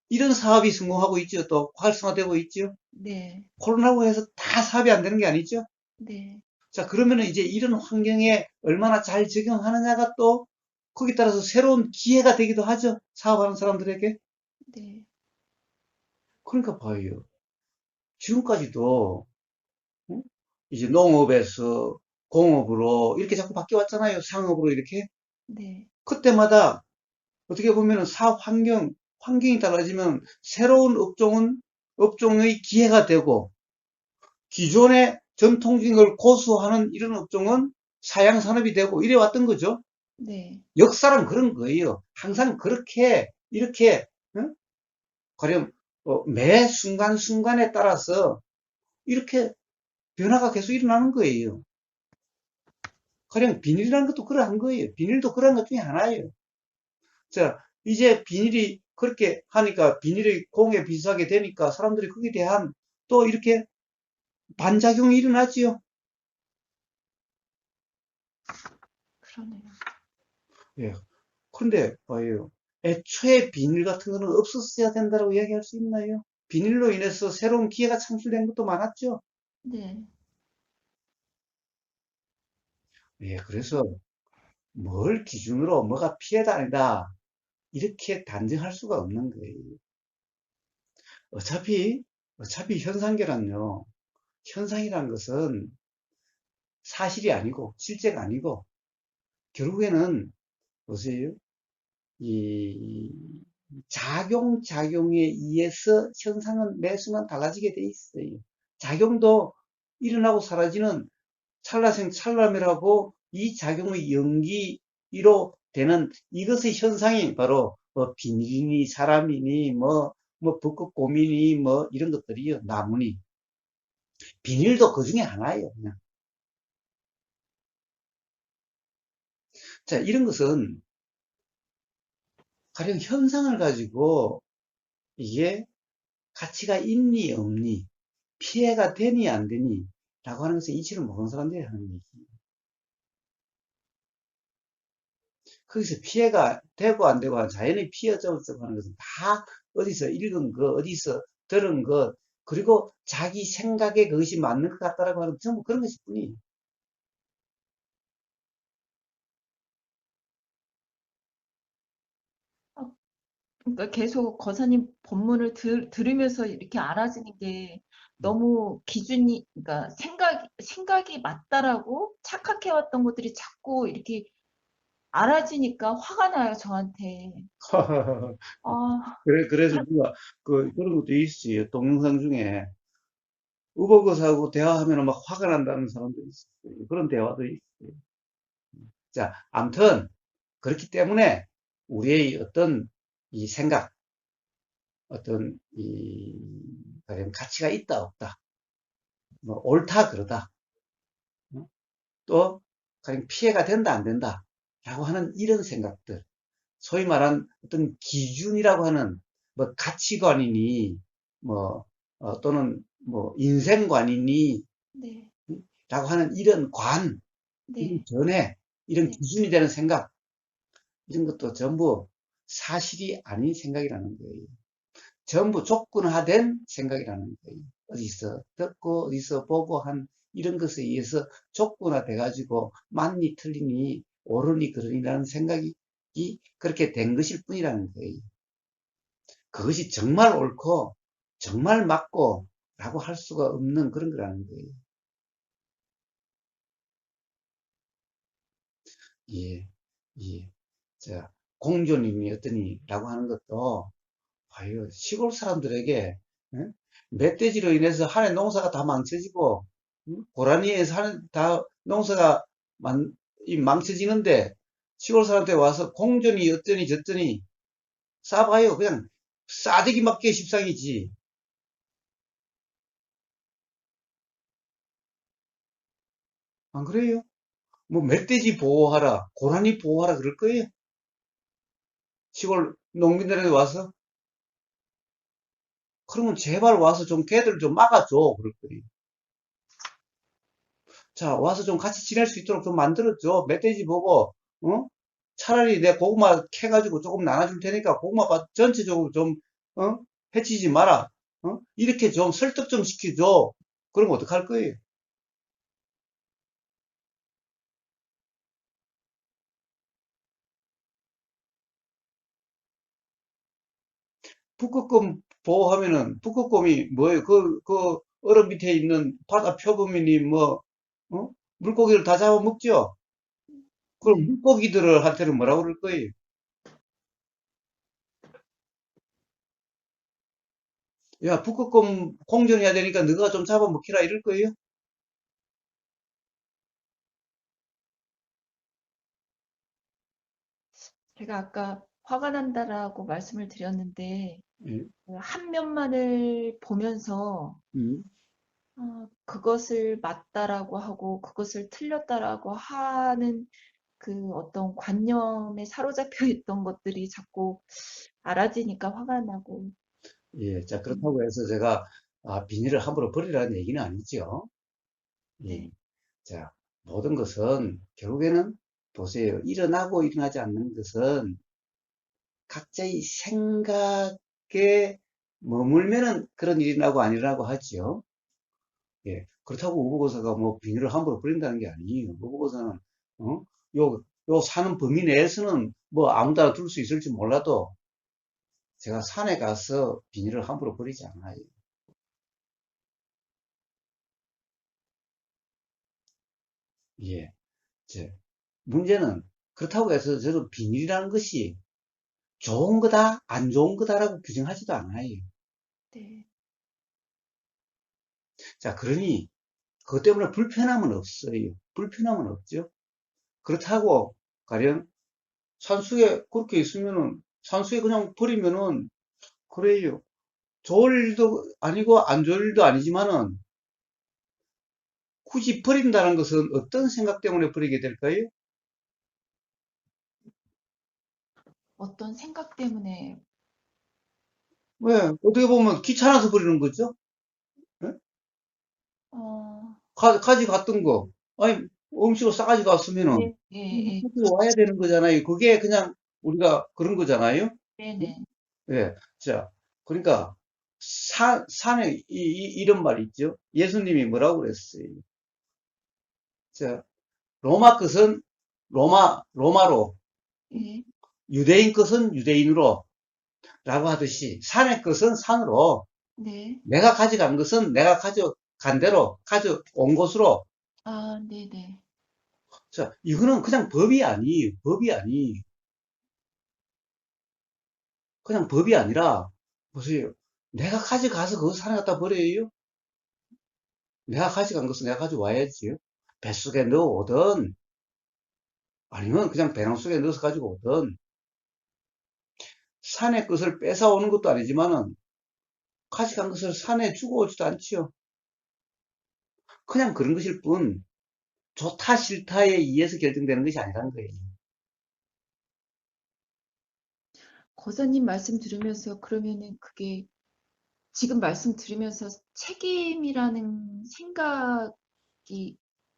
이런 사업이 성공하고 있죠. 또 활성화되고 있죠. 네, 코로나로 해서 다 사업이 안 되는 게 아니죠. 네, 자, 그러면은 이제 이런 환경에 얼마나 잘 적용하느냐가 또 거기에 따라서 새로운 기회가 되기도 하죠. 사업하는 사람들에게. 네, 그러니까 봐요. 지금까지도 어? 이제 농업에서 공업으로 이렇게 자꾸 바뀌어 왔잖아요. 상업으로 이렇게. 네, 그때마다 어떻게 보면은 환경이 달라지면 새로운 업종의 기회가 되고 기존의 전통적인 걸 고수하는 이런 업종은 사양 산업이 되고 이래 왔던 거죠. 네, 역사는 그런 거예요. 항상 그렇게 이렇게 응? 가령 매 순간순간에 따라서 이렇게 변화가 계속 일어나는 거예요. 가령 비닐이라는 것도 그러한 거예요. 비닐도 그러한 것 중에 하나예요. 자, 이제 비닐이 그렇게 하니까 비닐이 공에 비슷하게 되니까 사람들이 거기에 대한 또 이렇게 반작용이 일어나지요. 그러네요. 예. 그런데 봐요. 애초에 비닐 같은 거는 없었어야 된다고 이야기할 수 있나요? 비닐로 인해서 새로운 기회가 창출된 것도 많았죠. 네, 예, 그래서 뭘 기준으로 뭐가 피해다 아니다 이렇게 단정할 수가 없는 거예요. 어차피 현상계란요. 현상이란 것은 사실이 아니고 실제가 아니고 결국에는 보세요. 이 작용에 의해서 현상은 매 순간 달라지게 돼 있어요. 작용도 일어나고 사라지는 찰나멸하고 이 작용의 연기로 되는 이것의 현상이 바로 뭐 비닐이니 사람이니 뭐 벚꽃곰이니 뭐 이런 것들이요. 나무니. 비닐도 그 중에 하나예요. 그냥. 자, 이런 것은 가령 현상을 가지고 이게 가치가 있니 없니 피해가 되니 안 되니 라고 하는 것은 이치를 모르는 사람들이 하는 얘기. 거기서 피해가 되고 안 되고 자연의 피해 어쩌고 저쩌고 하는 것은 다 어디서 읽은 거 어디서 들은 것 그리고 자기 생각에 그것이 맞는 것 같다라고 하는 전부 그런 것일 뿐이에요. 아, 그러니까 계속 거사님 법문을 들으면서 이렇게 알아지는 게 음. 너무 기준이, 그러니까 생각이 맞다라고 착각해왔던 것들이 자꾸 이렇게 알아지니까 화가 나요, 저한테. 아, 그래서 누가 그런 것도 있어요. 동영상 중에 의복의사하고 대화하면 막 화가 난다는 사람도 있어요. 그런 대화도 있어요. 자, 암튼 그렇기 때문에 우리의 어떤 이 생각, 어떤 이 가령 가치가 있다 없다, 뭐 옳다 그러다, 어? 또 가령 피해가 된다 안 된다라고 하는 이런 생각들, 소위 말한 어떤 기준이라고 하는 뭐 가치관이니 뭐 또는 뭐 인생관이니 네, 라고 하는 이런 이런 네, 견해, 이런 네, 기준이 되는 생각, 이런 것도 전부 사실이 아닌 생각이라는 거예요. 전부 조건화된 생각이라는 거예요. 어디서 듣고 어디서 보고 한 이런 것에 의해서 조건화돼 가지고 맞니 틀리니 옳으니 그러니라는 생각이 그렇게 된 것일 뿐이라는 거예요. 그것이 정말 옳고 정말 맞고 라고 할 수가 없는 그런 거라는 거예요. 예, 예. 자, 공존임이 어떠니라고 하는 것도 아유, 시골 사람들에게 응? 멧돼지로 인해서 한해 농사가 다 망쳐지고 응? 고라니에서 다 농사가 망쳐지는데 시골 사람한테 와서 공존이 어쩌니 저쩌니 싸봐요. 그냥 싸대기 맞게 십상이지. 안 그래요? 뭐 멧돼지 보호하라, 고라니 보호하라 그럴 거예요. 시골 농민들한테 와서 그러면 제발 와서 좀 걔들 좀 막아줘 그럴 거예요. 자, 와서 좀 같이 지낼 수 있도록 좀 만들어줘. 멧돼지 보고, 어? 차라리 내 고구마 캐가지고 조금 나눠줄 테니까 고구마 밭 전체적으로 좀, 어? 해치지 마라. 어? 이렇게 좀 설득 좀 시켜줘. 그러면 어떡할 거예요? 북극곰 보호하면은, 북극곰이 뭐예요? 얼음 밑에 있는 바다 표범이니 뭐, 어? 물고기를 다 잡아먹죠? 그럼 네. 물고기들을 한테는 뭐라고 그럴 거예요? 야, 북극곰 공존해야 되니까 너가 좀 잡아먹히라 이럴 거예요? 제가 아까 화가 난다라고 말씀을 드렸는데, 예. 한 면만을 보면서 음. 그것을 맞다라고 하고 그것을 틀렸다라고 하는 그 어떤 관념에 사로잡혀 있던 것들이 자꾸 알아지니까 화가 나고. 예, 자, 음, 그렇다고 해서 제가 비닐을 함부로 버리라는 얘기는 아니죠. 예, 네, 자, 모든 것은 결국에는 보세요. 일어나고 일어나지 않는 것은 각자의 생각에 머물면은 그런 일이 나고 아니라고 하지요. 예, 그렇다고 우보고사가 뭐 비닐을 함부로 버린다는 게 아니에요. 우보고사는 어? 요 사는 범위 내에서는 뭐 아무데나 둘 수 있을지 몰라도 제가 산에 가서 비닐을 함부로 버리지 않아요. 예. 제 문제는 그렇다고 해서 저는 비닐이라는 것이 좋은 거다, 안 좋은 거다라고 규정하지도 않아요. 네, 자, 그러니 그것 때문에 불편함은 없어요. 불편함은 없죠. 그렇다고 가령 산속에 그렇게 있으면은 산속에 그냥 버리면은 그래요. 좋을 일도 아니고 안 좋을 일도 아니지만은 굳이 버린다는 것은 어떤 생각 때문에 버리게 될까요? 어떤 생각 때문에. 왜? 어떻게 보면 귀찮아서 버리는 거죠. 예? 어, 가져갔던 거. 아니, 음식을 싸가지고 왔으면은, 네, 예, 예, 가지고 와야 되는 거잖아요. 그게 그냥 우리가 그런 거잖아요. 네네. 예. 자, 그러니까 산에 이런 말 있죠. 예수님이 뭐라고 그랬어요? 자, 로마 것은 로마로, 예, 유대인 것은 유대인으로, 라고 하듯이, 산의 것은 산으로, 네. 내가 가져간 것은 내가 가져간 대로, 가져온 곳으로. 아, 네네. 자, 이거는 그냥 법이 아니에요. 법이 아니. 그냥 법이 아니라, 보세요. 내가 가져가서 그거 산에 갖다 버려요? 내가 가져간 것은 내가 가져와야지요. 뱃속에 넣어오든, 아니면 그냥 배낭 속에 넣어서 가지고 오든, 산의 것을 뺏어오는 것도 아니지만은, 가져간 것을 산에 주고 오지도 않지요. 그냥 그런 것일 뿐, 좋다 싫다에 의해서 결정되는 것이 아니라는 거예요. 거사님 말씀 들으면서 그러면은 그게 지금 말씀 들으면서 책임이라는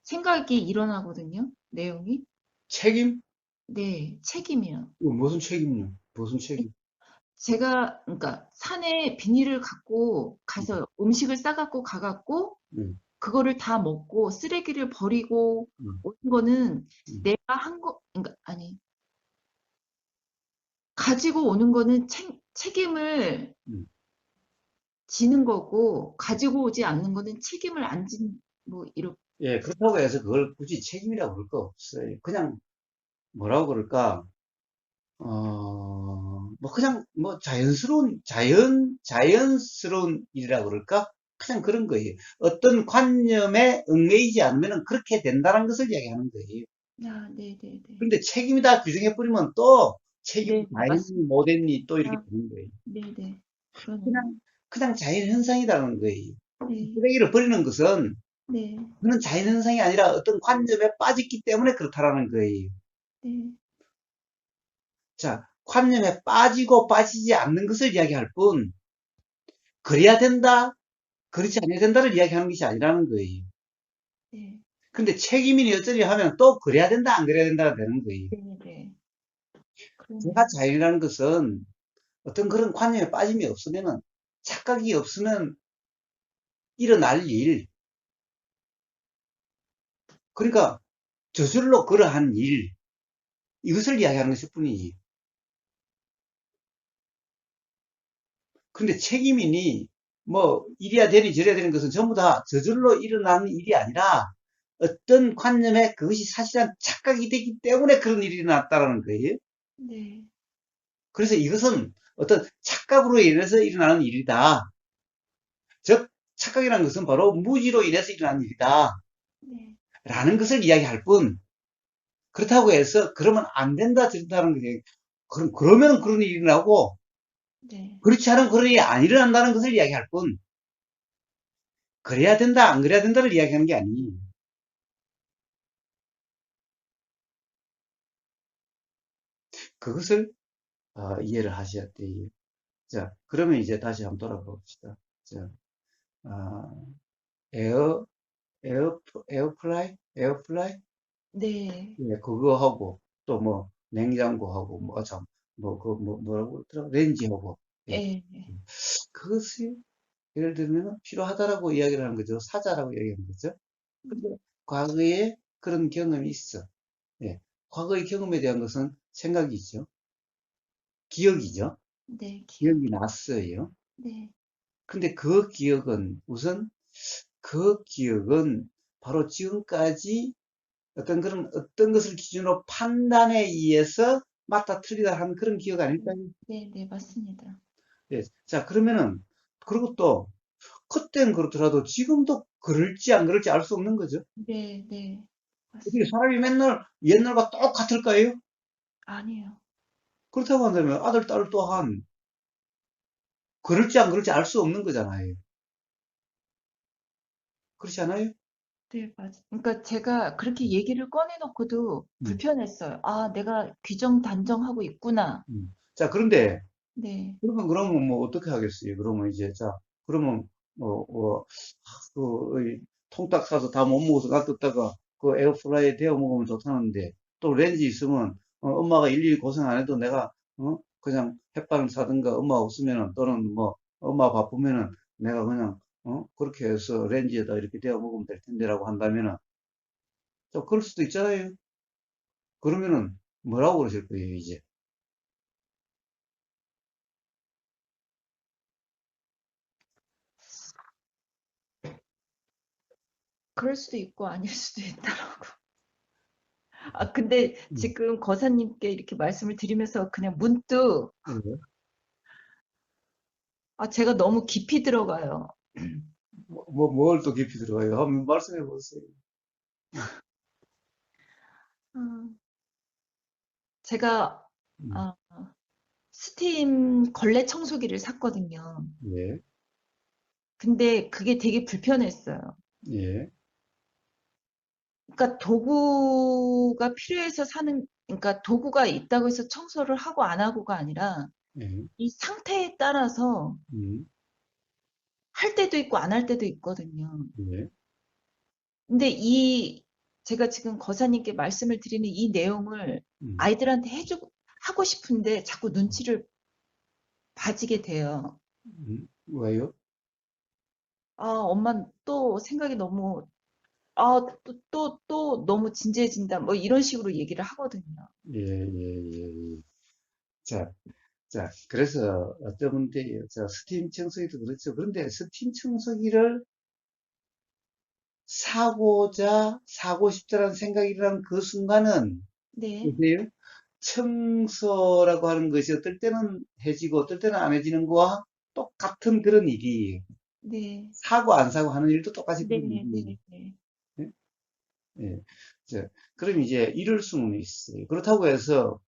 생각이 일어나거든요. 내용이. 책임? 네, 책임이요. 이거 무슨 책임요? 무슨 책임? 제가, 그러니까 산에 비닐을 갖고 음, 가서 음식을 싸갖고 가갖고 음, 그거를 다 먹고 쓰레기를 버리고 음, 오는 거는 음, 내가 한 거, 그러니까 아니, 가지고 오는 거는 책임을 음. 지는 거고 가지고 오지 않는 거는 책임을 안 뭐 이렇게. 예, 그렇다고 해서 그걸 굳이 책임이라고 그럴 거 없어요. 그냥 뭐라고 그럴까? 뭐 그냥 뭐 자연스러운 일이라고 그럴까? 그냥 그런 거예요. 어떤 관념에 얽매이지 않으면 그렇게 된다는 것을 이야기하는 거예요. 아, 네네네. 근데 책임이다 규정해버리면 또 책임 네네, 다 했니, 맞습니다. 못 했니, 또 이렇게 아, 되는 거예요. 네네. 그러네요. 그냥 자연 현상이라는 거예요. 네, 쓰레기를 버리는 것은 네, 그는 자연 현상이 아니라 어떤 관점에 빠졌기 때문에 그렇다라는 거예요. 네, 자, 관념에 빠지고 빠지지 않는 것을 이야기할 뿐, 그래야 된다, 그렇지 않아야 된다를 이야기하는 것이 아니라는 거예요. 네, 근데 책임이니 어쩌니 하면 또 그래야 된다, 안 그래야 된다가 되는 거예요. 네네. 제가 그러네요. 자연이라는 것은 어떤 그런 관념에 빠짐이 없으면은, 착각이 없으면 일어날 일, 그러니까 저절로 그러한 일, 이것을 이야기하는 것일 뿐이지. 근데 책임이니 뭐 이래야 되니 저래야 되는 것은 전부 다 저절로 일어나는 일이 아니라 어떤 관념에 그것이 사실은 착각이 되기 때문에 그런 일이 일어났다는 거예요. 네, 그래서 이것은 어떤 착각으로 인해서 일어나는 일이다. 즉 착각이라는 것은 바로 무지로 인해서 일어나는 일이다. 네, 라는 것을 이야기할 뿐, 그렇다고 해서 그러면 안 된다 저런다는 게 그러면 그런 일이 일어나고 네, 그렇지 않으면 그런 일이 안 일어난다는 것을 이야기할 뿐, 그래야 된다 안 그래야 된다를 이야기하는 게 아니에요. 그것을 이해를 하셔야 돼요. 자, 그러면 이제 다시 한번 돌아가 봅시다. 자, 아, 에어, 에어플라이? 네, 예, 그거하고, 또 뭐, 냉장고하고, 뭐, 참, 뭐라고 그러더라? 렌지하고, 예. 예, 그것이, 예를 들면, 필요하다라고 이야기를 하는 거죠. 사자라고 이야기하는 거죠. 근데, 과거에 그런 경험이 있어. 예. 과거의 경험에 대한 것은 생각이죠. 기억이죠. 네, 기억. 기억이 났어요. 네, 근데 그 기억은 우선 그 기억은 바로 지금까지 어떤 것을 기준으로 판단에 의해서 맞다 틀리다 하는 그런 기억 아닐까요? 네, 네, 맞습니다. 예. 자, 그러면은, 그리고 또, 그땐 그렇더라도 지금도 그럴지 안 그럴지 알 수 없는 거죠. 네, 네, 어떻게 맞습니다. 사람이 맨날 옛날과 똑같을까요? 아니요. 그렇다고 한다면 아들, 딸 또한 그럴지 안 그럴지 알 수 없는 거잖아요. 그렇지 않아요? 네, 그러니까 제가 그렇게 얘기를 꺼내놓고도 음, 불편했어요. 아, 내가 귀정 단정하고 있구나. 자, 그런데 네, 그러면 뭐 어떻게 하겠어요? 그러면 이제 자 그러면 뭐 통닭 사서 다 못 먹어서 놔뒀다가 그 에어프라이에 데워 먹으면 좋다는데 또 렌즈 있으면 엄마가 일일이 고생 안 해도 내가 그냥 햇반을 사든가 엄마 없으면은 또는 뭐 엄마 바쁘면은 내가 그냥, 그렇게 해서 렌즈에다 이렇게 데워 먹으면 될 텐데라고 한다면은, 좀 그럴 수도 있잖아요. 그러면은 뭐라고 그러실 거예요, 이제? 그럴 수도 있고 아닐 수도 있더라고. 아, 근데 음, 지금 거사님께 이렇게 말씀을 드리면서 그냥 문득, 예. 아, 제가 너무 깊이 들어가요. 뭘 또 깊이 들어가요? 한번 말씀해 보세요. 음, 음, 제가, 음, 아, 스팀 걸레 청소기를 샀거든요. 예, 근데 그게 되게 불편했어요. 예, 그러니까 도구가 필요해서 사는, 그러니까 도구가 있다고 해서 청소를 하고 안 하고가 아니라 예, 이 상태에 따라서 음, 할 때도 있고 안 할 때도 있거든요. 예, 근데 제가 지금 거사님께 말씀을 드리는 이 내용을 음, 아이들한테 하고 싶은데 자꾸 눈치를 봐지게 돼요. 왜요? 아, 엄마 또 생각이 너무, 아, 또 너무 진지해진다. 뭐 이런 식으로 얘기를 하거든요. 예, 예, 예, 예. 자, 그래서 어떤 문제예요? 자, 스팀 청소기도 그렇죠. 그런데 스팀 청소기를 사고 싶다라는 생각이란 그 순간은, 네, 보세요. 청소라고 하는 것이 어떨 때는 해지고 어떨 때는 안 해지는 거와 똑같은 그런 일이에요. 네, 사고 안 사고 하는 일도 똑같이 네, 그런 일이에요. 네, 네, 예? 예. 그럼 이제 이럴 수는 있어요. 그렇다고 해서,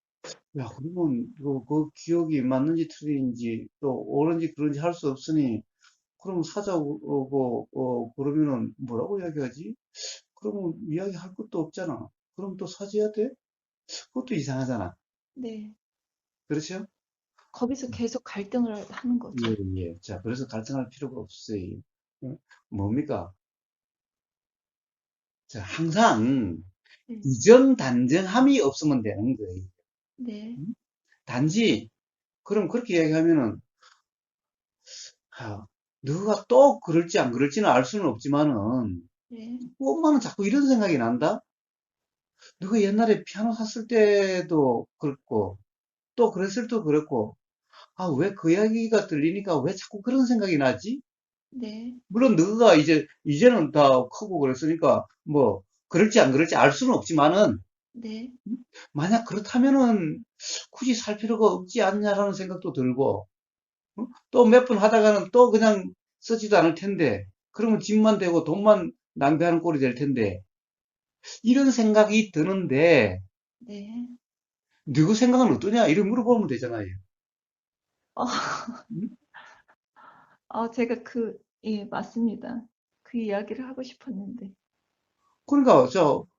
야, 그러면 그 기억이 맞는지 틀린지 또 옳은지 그런지 할 수 없으니, 그럼 사자고, 그러면은 뭐라고 이야기하지? 그러면 이야기할 것도 없잖아. 그럼 또 사줘야 돼? 그것도 이상하잖아. 네. 그렇죠? 거기서 계속 갈등을 하는 거죠. 예, 예. 자, 그래서 갈등할 필요가 없어요. 어? 뭡니까? 자, 항상 네, 이전 단정함이 없으면 되는 거예요. 네, 음? 단지, 그럼 그렇게 이야기하면은, 아, 너가 또 그럴지 안 그럴지는 알 수는 없지만은, 네, 엄마는 자꾸 이런 생각이 난다? 너가 옛날에 피아노 샀을 때도 그렇고, 또 그랬을 때도 그랬고, 아, 왜 그 이야기가 들리니까 왜 자꾸 그런 생각이 나지? 네, 물론 너가 이제는 다 크고 그랬으니까, 뭐, 그럴지 안 그럴지 알 수는 없지만은, 네, 만약 그렇다면은 굳이 살 필요가 없지 않냐라는 생각도 들고, 또 몇 번 하다가는 또 그냥 쓰지도 않을 텐데, 그러면 집만 되고 돈만 낭비하는 꼴이 될 텐데, 이런 생각이 드는데, 네. 누구 생각은 어떠냐? 이런 물어보면 되잖아요. 어, 음? 제가 예, 맞습니다. 그 이야기를 하고 싶었는데. 그러니까,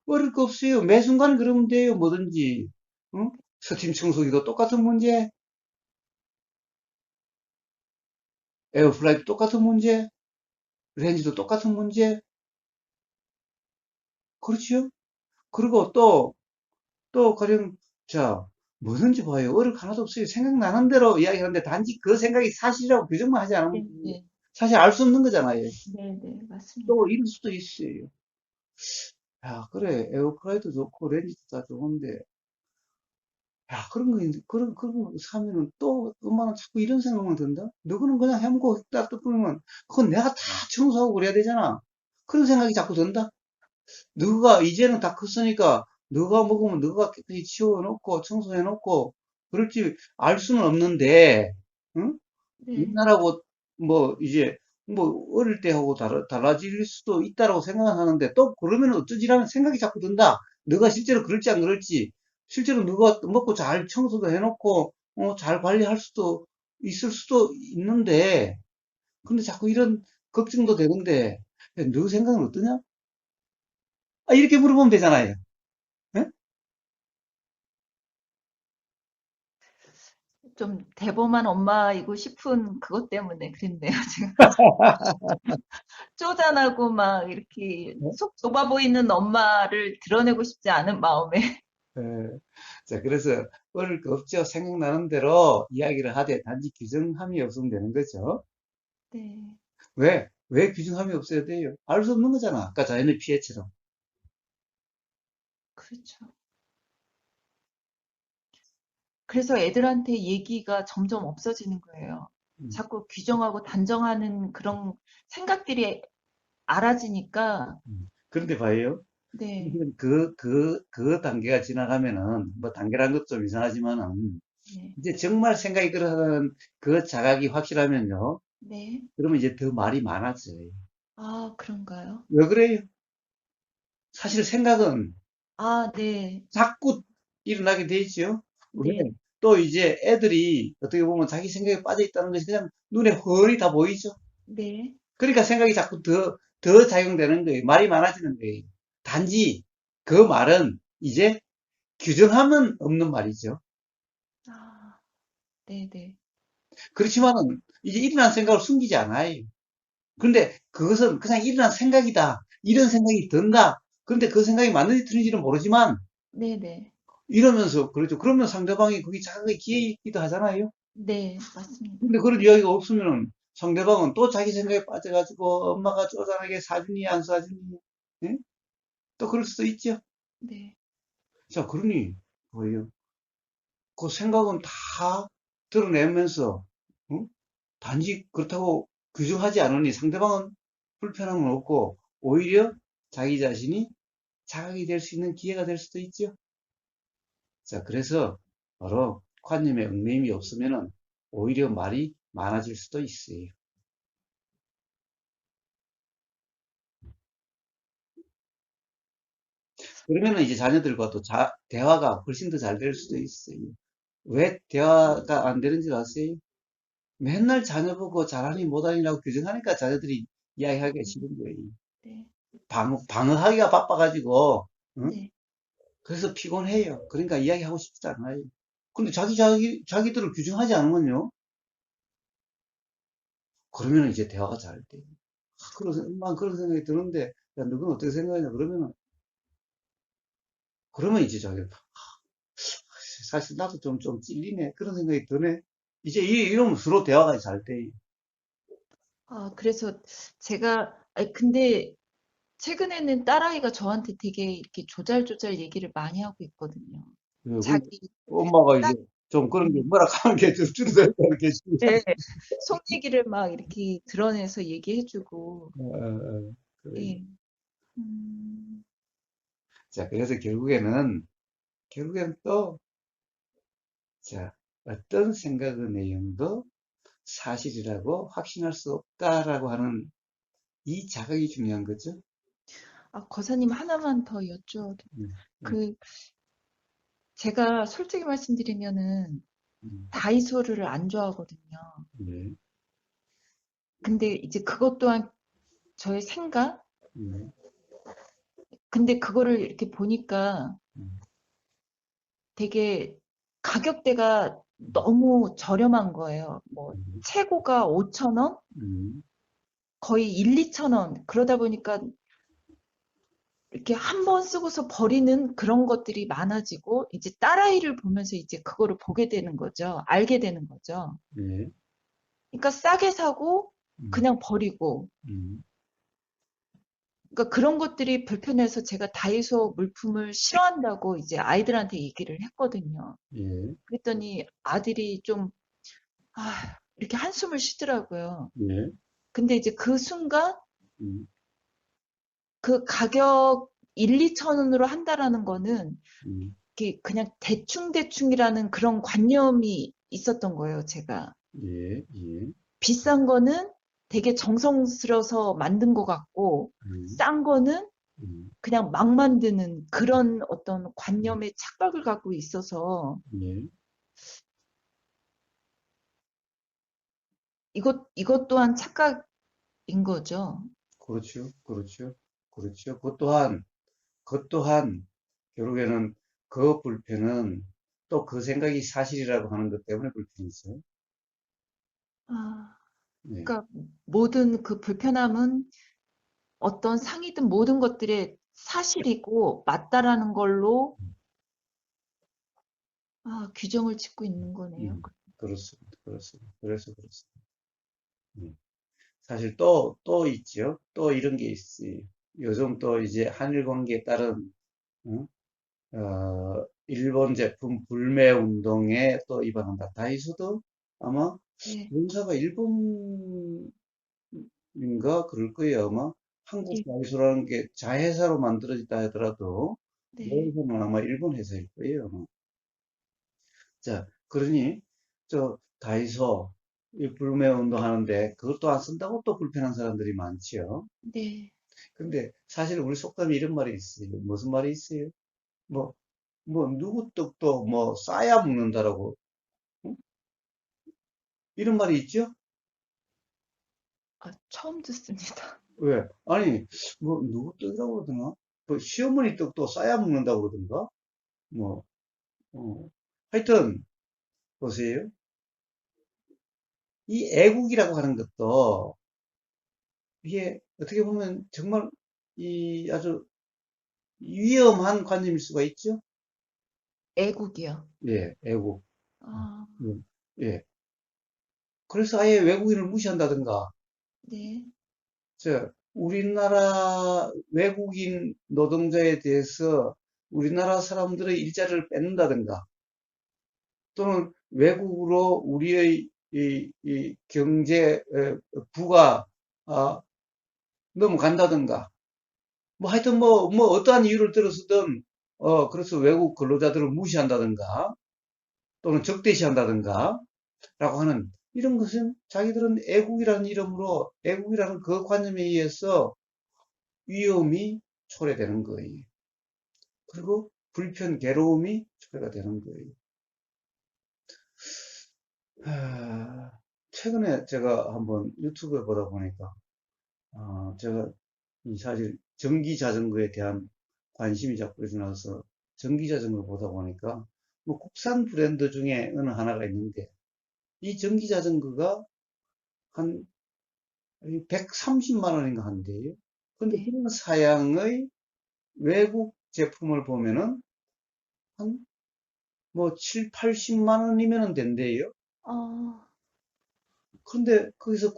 어릴 거 없어요. 매 순간 그러면 돼요. 뭐든지. 어? 스팀 청소기도 똑같은 문제, 에어프라이도 똑같은 문제, 렌즈도 똑같은 문제. 그렇지요? 그리고 또, 가령, 자, 뭐든지 봐요. 어릴 거 하나도 없어요. 생각나는 대로 이야기하는데 단지 그 생각이 사실이라고 규정만 하지 않으면 네, 돼요. 네, 사실 알 수 없는 거잖아요. 네, 네, 또 맞습니다. 이럴 수도 있어요. 야, 그래. 에어프라이도 좋고 렌즈도 다 좋은데, 야, 그런 거 사면은 또 엄마는 자꾸 이런 생각만 든다? 너거는 그냥 해먹고 따뜻하면 그건 내가 다 청소하고 그래야 되잖아. 그런 생각이 자꾸 든다? 너가 이제는 다 컸으니까 너가 먹으면 너가 깨끗이 치워놓고 청소해놓고 그럴지 알 수는 없는데, 응? 네, 옛날하고 뭐 이제 뭐 어릴 때하고 달라질 수도 있다라고 생각은 하는데 또 그러면 어쩌지라는 생각이 자꾸 든다. 너가 실제로 그럴지 안 그럴지 실제로 너가 먹고 잘 청소도 해놓고 잘 관리할 수도 있을 수도 있는데 근데 자꾸 이런 걱정도 되는데 너 생각은 어떠냐? 아, 이렇게 물어보면 되잖아요. 예? 좀 대범한 엄마이고 싶은 그것 때문에 그랬네요. 제가 쪼잔하고 막 이렇게 속 좁아 보이는 엄마를 드러내고 싶지 않은 마음에. 예. 자, 그래서 어릴 거 없죠. 생각나는 대로 이야기를 하되 단지 규정함이 없으면 되는 거죠. 네. 왜 규정함이 없어야 돼요? 알 수 없는 거잖아. 아까 자연의 피해처럼. 그렇죠. 그래서 애들한테 얘기가 점점 없어지는 거예요. 음. 자꾸 규정하고 단정하는 그런 생각들이 알아지니까, 그런데 봐요. 네, 그 단계가 지나가면은, 뭐 단계란 것도 좀 이상하지만은, 네, 이제 정말 생각이 그러는 그 자각이 확실하면요. 네. 그러면 이제 더 말이 많아져요. 아, 그런가요? 왜 그래요? 사실 생각은 아, 네, 자꾸 일어나게 돼 있죠. 왜? 네, 또 이제 애들이 어떻게 보면 자기 생각에 빠져 있다는 것이 그냥 눈에 훤히 다 보이죠. 네. 그러니까 생각이 자꾸 더 작용되는 거예요. 말이 많아지는 거예요. 단지 그 말은 이제 규정함은 없는 말이죠. 아, 네, 네, 그렇지만은 이제 일어난 생각을 숨기지 않아요. 그런데 그것은 그냥 일어난 생각이다. 이런 생각이 든다. 그런데 그 생각이 맞는지 틀린지는 모르지만 네, 네, 이러면서 그렇죠. 그러면 상대방이 그게 자극의 기회이기도 하잖아요. 네, 맞습니다. 근데 그런 이야기가 없으면 상대방은 또 자기 생각에 빠져가지고 엄마가 쪼잔하게 사주니 안 사주니 예? 또 그럴 수도 있죠. 네. 자, 그러니 뭐예요? 그 생각은 다 드러내면서 어? 단지 그렇다고 규정하지 않으니 상대방은 불편함은 없고 오히려 자기 자신이 자각이 될 수 있는 기회가 될 수도 있죠. 자, 그래서 바로 관념의 얽매임이 없으면은 오히려 말이 많아질 수도 있어요. 그러면은 이제 자녀들과 또 대화가 훨씬 더 잘 될 수도 있어요. 왜 대화가 안 되는지 아세요? 맨날 자녀 보고 잘하니 못하니라고 규정하니까 자녀들이 이야기하기가 싫은 거예요. 네, 방어하기가 바빠가지고, 응? 네. 그래서 피곤해요. 그러니까 이야기하고 싶지 않아요. 근데 자기들을 규정하지 않으면요? 그러면 이제 대화가 잘 돼요. 엄마 그런 생각이 드는데, 야, 너는 어떻게 생각하냐? 그러면 이제 사실 나도 좀 찔리네. 그런 생각이 드네. 이제 이러면 서로 대화가 잘 돼. 아, 그래서 제가, 아니, 근데 최근에는 딸아이가 저한테 되게 이렇게 조잘조잘 얘기를 많이 하고 있거든요. 그 자기 엄마가 이제 딱, 좀 그런 게 음, 뭐라 하는 게 좀 줄어들다 이렇게. 네, 속 얘기를 막 이렇게 드러내서 얘기해주고, 그래. 예, 음, 자, 그래서 결국에는 또, 자, 어떤 생각의 내용도 사실이라고 확신할 수 없다라고 하는 이 자각이 중요한 거죠. 아, 거사님 하나만 더 여쭤도, 음, 음, 그, 제가 솔직히 말씀드리면은 음, 다이소를 안 좋아하거든요. 네, 근데 이제 그것 또한 저의 생각? 네, 근데 그거를 이렇게 보니까 음, 되게 가격대가 너무 저렴한 거예요. 뭐 음, 최고가 5천 원? 음, 거의 1, 2천 원. 그러다 보니까 이렇게 한 번 쓰고서 버리는 그런 것들이 많아지고 이제 딸아이를 보면서 이제 그거를 보게 되는 거죠. 알게 되는 거죠. 네, 그러니까 싸게 사고 음, 그냥 버리고. 음, 그러니까 그런 것들이 불편해서 제가 다이소 물품을 싫어한다고 이제 아이들한테 얘기를 했거든요. 예, 그랬더니 아들이 좀, 아, 이렇게 한숨을 쉬더라고요. 예, 근데 이제 그 순간 음, 그 가격 1, 2천 원으로 한다라는 거는 음, 이게 그냥 대충대충이라는 그런 관념이 있었던 거예요, 제가. 예, 예, 비싼 거는 되게 정성스려서 만든 것 같고, 음, 싼 거는 음, 그냥 막 만드는 그런 어떤 음, 관념의 착각을 갖고 있어서 예, 이것 또한 착각인 거죠. 그렇죠, 그렇죠, 그렇죠. 그것 또한 결국에는 그 불편은 또 그 생각이 사실이라고 하는 것 때문에 불편이죠. 아, 네, 그러니까 모든 그 불편함은 어떤 상이든 모든 것들의 사실이고 맞다라는 걸로 아, 규정을 짓고 있는 거네요. 그렇습니다, 그렇습니다. 그래서 그렇습니다. 네. 사실 또 있죠. 또 이런 게 있어요. 요즘 또 이제 한일 관계에 따른, 어? 일본 제품 불매 운동에 또 입안한다. 다이소도 아마 네. 본사가 일본인가 그럴 거예요. 아마 한국 예. 다이소라는 게 자회사로 만들어졌다 하더라도 네. 내에서는 아마 일본 회사일 거예요. 자, 그러니 저 다이소 이 불매 운동 하는데 그것도 안 쓴다고 또 불편한 사람들이 많지요. 네. 근데 사실 우리 속담에 이런 말이 있어요. 무슨 말이 있어요? 뭐, 누구 떡도 뭐 싸야 먹는다라고. 응? 이런 말이 있죠? 아, 처음 듣습니다. 왜? 아니, 뭐, 누구 떡이라고 그러더나? 뭐, 시어머니 떡도 싸야 먹는다고 그러던가? 뭐, 어. 하여튼, 보세요. 이 애국이라고 하는 것도, 이게 어떻게 보면 정말 이 아주 위험한 관념일 수가 있죠? 애국이요. 예, 애국. 아, 음, 예. 그래서 아예 외국인을 무시한다든가, 네. 우리나라 외국인 노동자에 대해서 우리나라 사람들의 일자리를 뺏는다든가, 또는 외국으로 우리의 이 경제 부가 아, 넘어간다든가, 뭐 하여튼 뭐 어떠한 이유를 들어서든 그래서 외국 근로자들을 무시한다든가 또는 적대시한다든가 라고 하는 이런 것은 자기들은 애국이라는 이름으로 애국이라는 그 관념에 의해서 위험이 초래되는 거예요. 그리고 불편, 괴로움이 초래가 되는 거예요. 아, 최근에 제가 한번 유튜브에 보다 보니까, 제가 이 사실 전기 자전거에 대한 관심이 자꾸 일어나서 전기 자전거를 보다 보니까, 뭐 국산 브랜드 중에 어느 하나가 있는데, 이 전기 자전거가 한 130만 원인가 한대요. 근데 네. 그런 사양의 외국 제품을 보면은 한 뭐 7, 80만 원이면 된대요. 어, 그런데 거기서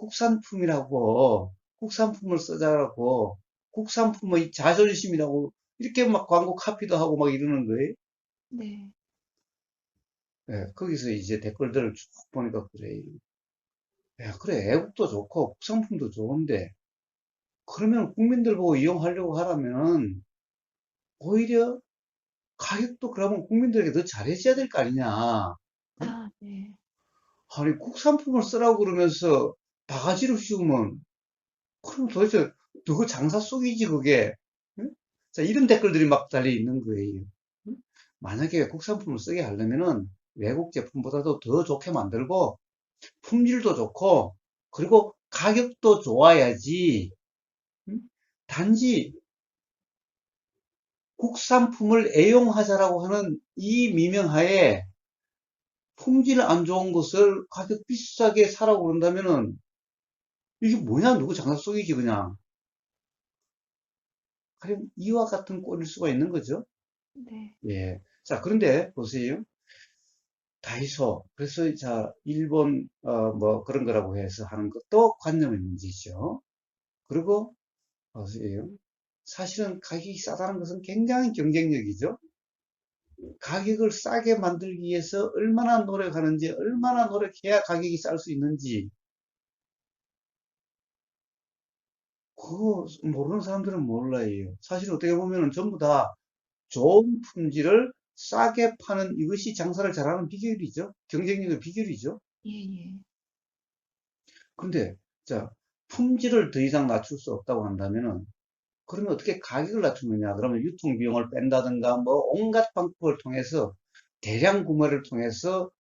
국산품을 쓰자라고 국산품의 자존심이라고 이렇게 막 광고 카피도 하고 막 이러는 거예요. 네. 예, 거기서 이제 댓글들을 쭉 보니까 그래. 야, 그래. 애국도 좋고 국산품도 좋은데 그러면 국민들 보고 이용하려고 하라면 오히려 가격도 그러면 국민들에게 더 잘해줘야 될 거 아니냐. 아, 네. 아니, 국산품을 쓰라고 그러면서 바가지로 씌우면 그럼 도대체 누구 장사 속이지 그게? 응? 자, 이런 댓글들이 막 달려 있는 거예요. 응? 만약에 국산품을 쓰게 하려면은 외국 제품보다도 더 좋게 만들고 품질도 좋고 그리고 가격도 좋아야지. 응? 단지 국산품을 애용하자라고 하는 이 미명하에 품질 안 좋은 것을 가격 비싸게 사라고 그런다면은 이게 뭐냐 누구 장사 속이지 그냥. 하여튼 이와 같은 꼴일 수가 있는 거죠. 네. 예. 자, 그런데 보세요. 다이소. 그래서 자, 일본 뭐 그런 거라고 해서 하는 것도 관념의 문제죠. 그리고 보세요. 사실은 가격이 싸다는 것은 굉장히 경쟁력이죠. 가격을 싸게 만들기 위해서 얼마나 노력하는지, 얼마나 노력해야 가격이 쌀 수 있는지, 그거 모르는 사람들은 몰라요. 사실 어떻게 보면 전부 다 좋은 품질을 싸게 파는 이것이 장사를 잘하는 비결이죠. 경쟁력의 비결이죠. 예, 예. 근데 자, 품질을 더 이상 낮출 수 없다고 한다면은 그러면 어떻게 가격을 낮추느냐? 그러면 유통비용을 뺀다든가 뭐 온갖 방법을 통해서 대량 구매를 통해서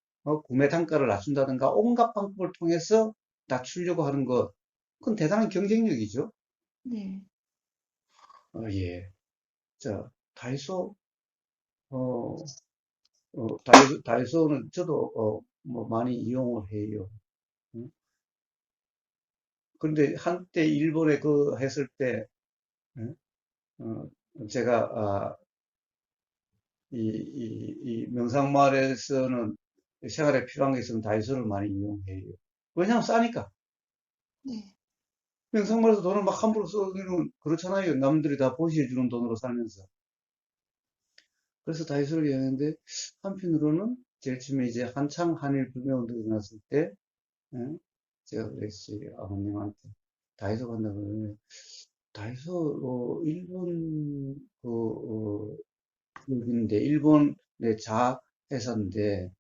구매 단가를 낮춘다든가 온갖 방법을 통해서 낮추려고 하는 것. 그건 대단한 경쟁력이죠. 네. 예. 자, 다이소, 어, 다이소는 저도 뭐 많이 이용을 해요. 응? 그런데 한때 일본에 그 했을 때 응? 어, 제가 이 명상마을에서는 생활에 필요한 게 있으면 다이소를 많이 이용해요. 왜냐하면 싸니까. 네. 명상말에서 돈을 막 함부로 쓰기는 그렇잖아요. 남들이 다 보시해주는 돈으로 살면서. 그래서 다이소를 여행했는데, 한편으로는 제일 처음에 이제 한창 한일 불매운동이 일어났을 때, 예? 제가 그랬어요. 아버님한테. 다이소 간다고 그러면, 다이소, 일본, 여기인데, 일본의 자회사인데,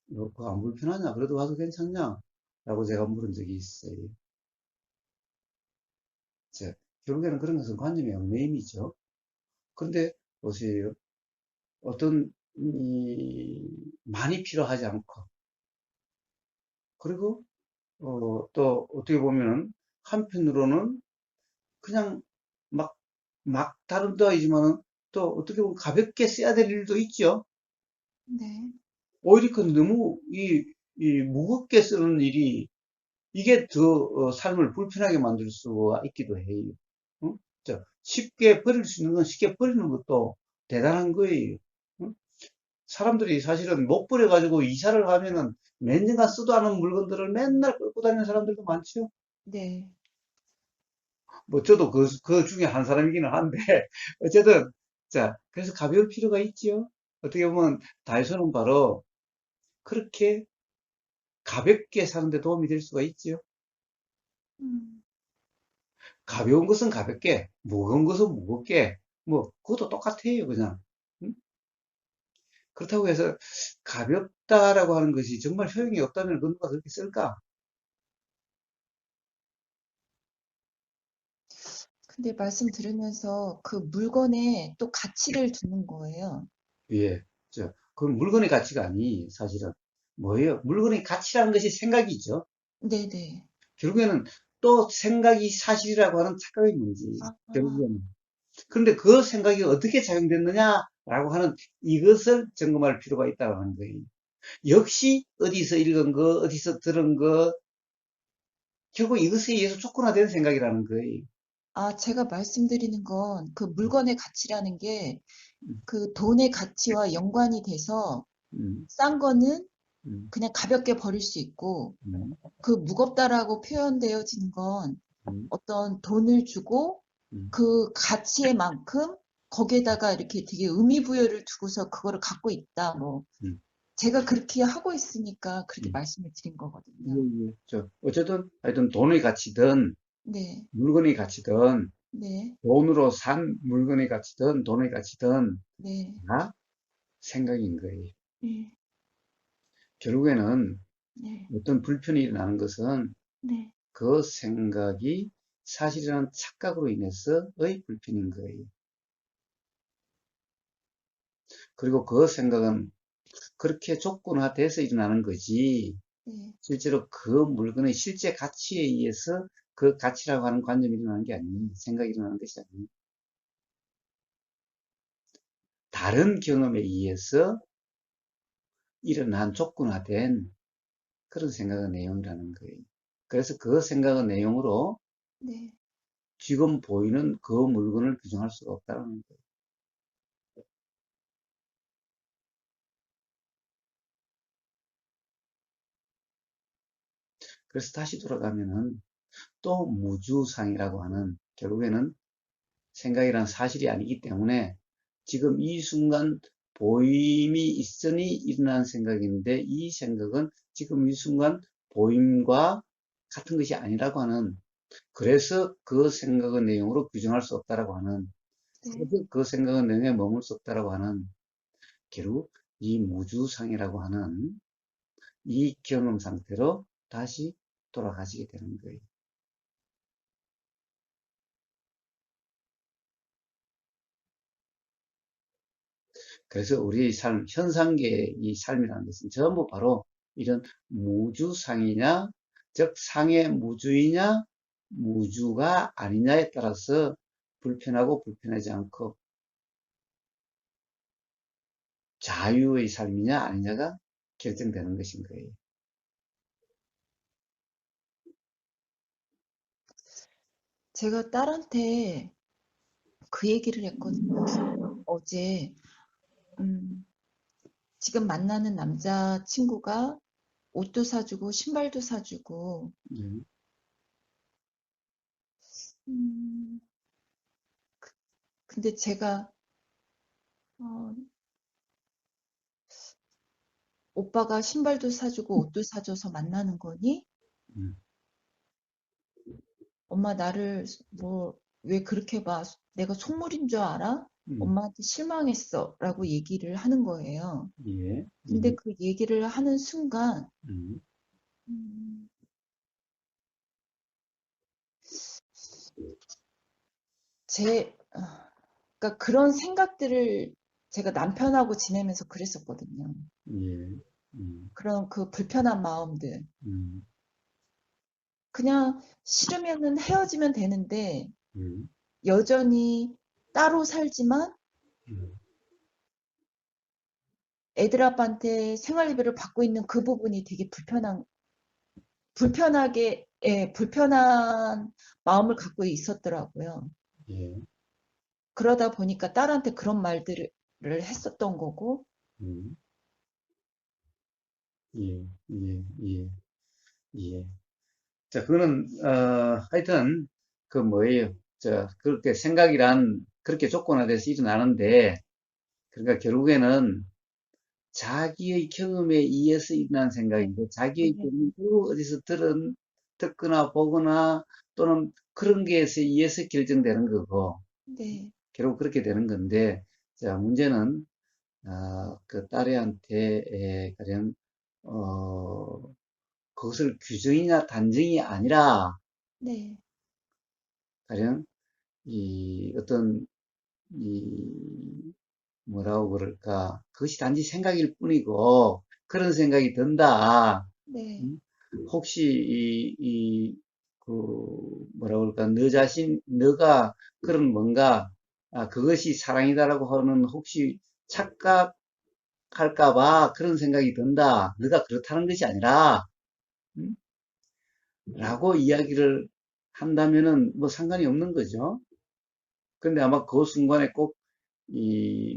그거 안 불편하냐? 그래도 와도 괜찮냐? 라고 제가 물은 적이 있어요. 제, 결국에는 그런 것은 관념의 얽매임이죠. 그런데 보세요. 어떤, 많이 필요하지 않고, 그리고, 또 어떻게 보면은, 한편으로는 그냥 막, 막 다룬다 하지만은 또 어떻게 보면 가볍게 써야 될 일도 있죠. 네. 오히려 그 너무 이 무겁게 쓰는 일이 이게 더 삶을 불편하게 만들 수가 있기도 해요. 응? 쉽게 버릴 수 있는 건 쉽게 버리는 것도 대단한 거예요. 응? 사람들이 사실은 못 버려가지고 이사를 가면은 몇 년간 쓰도 않은 물건들을 맨날 끌고 다니는 사람들도 많죠. 네. 뭐 저도 그 중에 한 사람이기는 한데 어쨌든 자 그래서 가벼울 필요가 있지요. 어떻게 보면 다이소는 바로 그렇게 가볍게 사는데 도움이 될 수가 있지요. 음, 가벼운 것은 가볍게, 무거운 것은 무겁게, 뭐 그것도 똑같아요, 그냥. 음? 그렇다고 해서 가볍다라고 하는 것이 정말 효용이 없다면 그 누가 그렇게 쓸까? 근데 말씀 들으면서 그 물건에 또 가치를 두는 거예요. 예, 그건 물건의 가치가 아니 사실은 뭐예요? 물건의 가치라는 것이 생각이죠. 네네. 결국에는 또 생각이 사실이라고 하는 착각의 문제, 아, 결국에는. 그런데 그 생각이 어떻게 작용됐느냐라고 하는 이것을 점검할 필요가 있다는 거예요. 역시 어디서 읽은 거, 어디서 들은 거, 결국 이것에 의해서 촉구화된 생각이라는 거예요. 제가 말씀드리는 건 그 음, 물건의 가치라는 게 음, 그 돈의 가치와 연관이 돼서 음, 싼 거는 음, 그냥 가볍게 버릴 수 있고 음, 그 무겁다라고 표현되어진 건 음, 어떤 돈을 주고 음, 그 가치의 만큼 거기에다가 이렇게 되게 의미 부여를 두고서 그거를 갖고 있다. 뭐 음, 제가 그렇게 하고 있으니까 그렇게 음. 말씀을 드린 예, 거거든요. 예. 어쨌든 하여튼 돈의 가치든 네, 물건의 가치든 네, 돈으로 산 물건의 가치든 돈의 가치든 네, 다 생각인 거예요. 네, 결국에는 네, 어떤 불편이 일어나는 것은 네, 그 생각이 사실이라는 착각으로 인해서의 불편인 거예요. 그리고 그 생각은 그렇게 조건화돼서 일어나는 거지. 네. 실제로 그 물건의 실제 가치에 의해서 그 가치라고 하는 관념이 일어나는 게 아니에요. 생각이 일어나는 것이 아니에요. 다른 경험에 의해서 일어난 조건화된 그런 생각의 내용이라는 거예요. 그래서 그 생각의 내용으로 네. 지금 보이는 그 물건을 규정할 수가 없다는 거예요. 그래서 다시 돌아가면은 또 무주상이라고 하는 결국에는 생각이란 사실이 아니기 때문에 지금 이 순간 보임이 있으니 일어난 생각인데 이 생각은 지금 이 순간 보임과 같은 것이 아니라고 하는 그래서 그 생각의 내용으로 규정할 수 없다라고 하는 네. 그래서 그 생각의 내용에 머물 수 없다라고 하는 결국 이 무주상이라고 하는 이 경험 상태로 다시 돌아가시게 되는 거예요. 그래서 우리 삶, 현상계의 이 삶이라는 것은 전부 바로 이런 무주상이냐, 즉 상의 무주이냐, 무주가 아니냐에 따라서 불편하고 불편하지 않고 자유의 삶이냐 아니냐가 결정되는 것인 거예요. 제가 딸한테 그 얘기를 했거든요. 어제, 음, 지금 만나는 남자 친구가 옷도 사주고 신발도 사주고 음, 음, 근데 제가, 어, 오빠가 신발도 사주고 옷도 사줘서 만나는 거니? 음, 엄마 나를 뭐, 왜 그렇게 봐? 내가 속물인 줄 알아? 음, 엄마한테 실망했어. 라고 얘기를 하는 거예요. 예, 근데 그 얘기를 하는 순간, 음, 음, 그러니까 그런 생각들을 제가 남편하고 지내면서 그랬었거든요. 예, 그런 그 불편한 마음들. 음, 그냥 싫으면은 헤어지면 되는데, 음, 여전히 따로 살지만 음, 애들 아빠한테 생활비를 받고 있는 그 부분이 되게 불편하게, 예, 불편한 마음을 갖고 있었더라고요. 예, 그러다 보니까 딸한테 그런 말들을 했었던 거고, 음, 예, 예, 예, 예. 자, 그거는, 하여튼, 그 뭐예요. 그렇게 생각이란 그렇게 조건화돼서 일어나는데, 그러니까 결국에는 자기의 경험에 의해서 일어난 네, 생각인데, 자기의 네, 경험도 어디서 듣거나 보거나 또는 그런 게에 의해서 결정되는 거고, 네, 결국 그렇게 되는 건데, 자, 문제는, 그 딸애한테, 가령, 어, 그것을 규정이나 단정이 아니라, 네, 가령, 이 어떤 이 뭐라고 그럴까 그것이 단지 생각일 뿐이고 그런 생각이 든다. 네, 음? 혹시 그 뭐라고 그럴까 너 자신 너가 그런 뭔가 그것이 사랑이다라고 하는 혹시 착각할까 봐 그런 생각이 든다. 너가 그렇다는 것이 아니라 음? 라고 이야기를 한다면은 뭐 상관이 없는 거죠. 근데 아마 그 순간에 꼭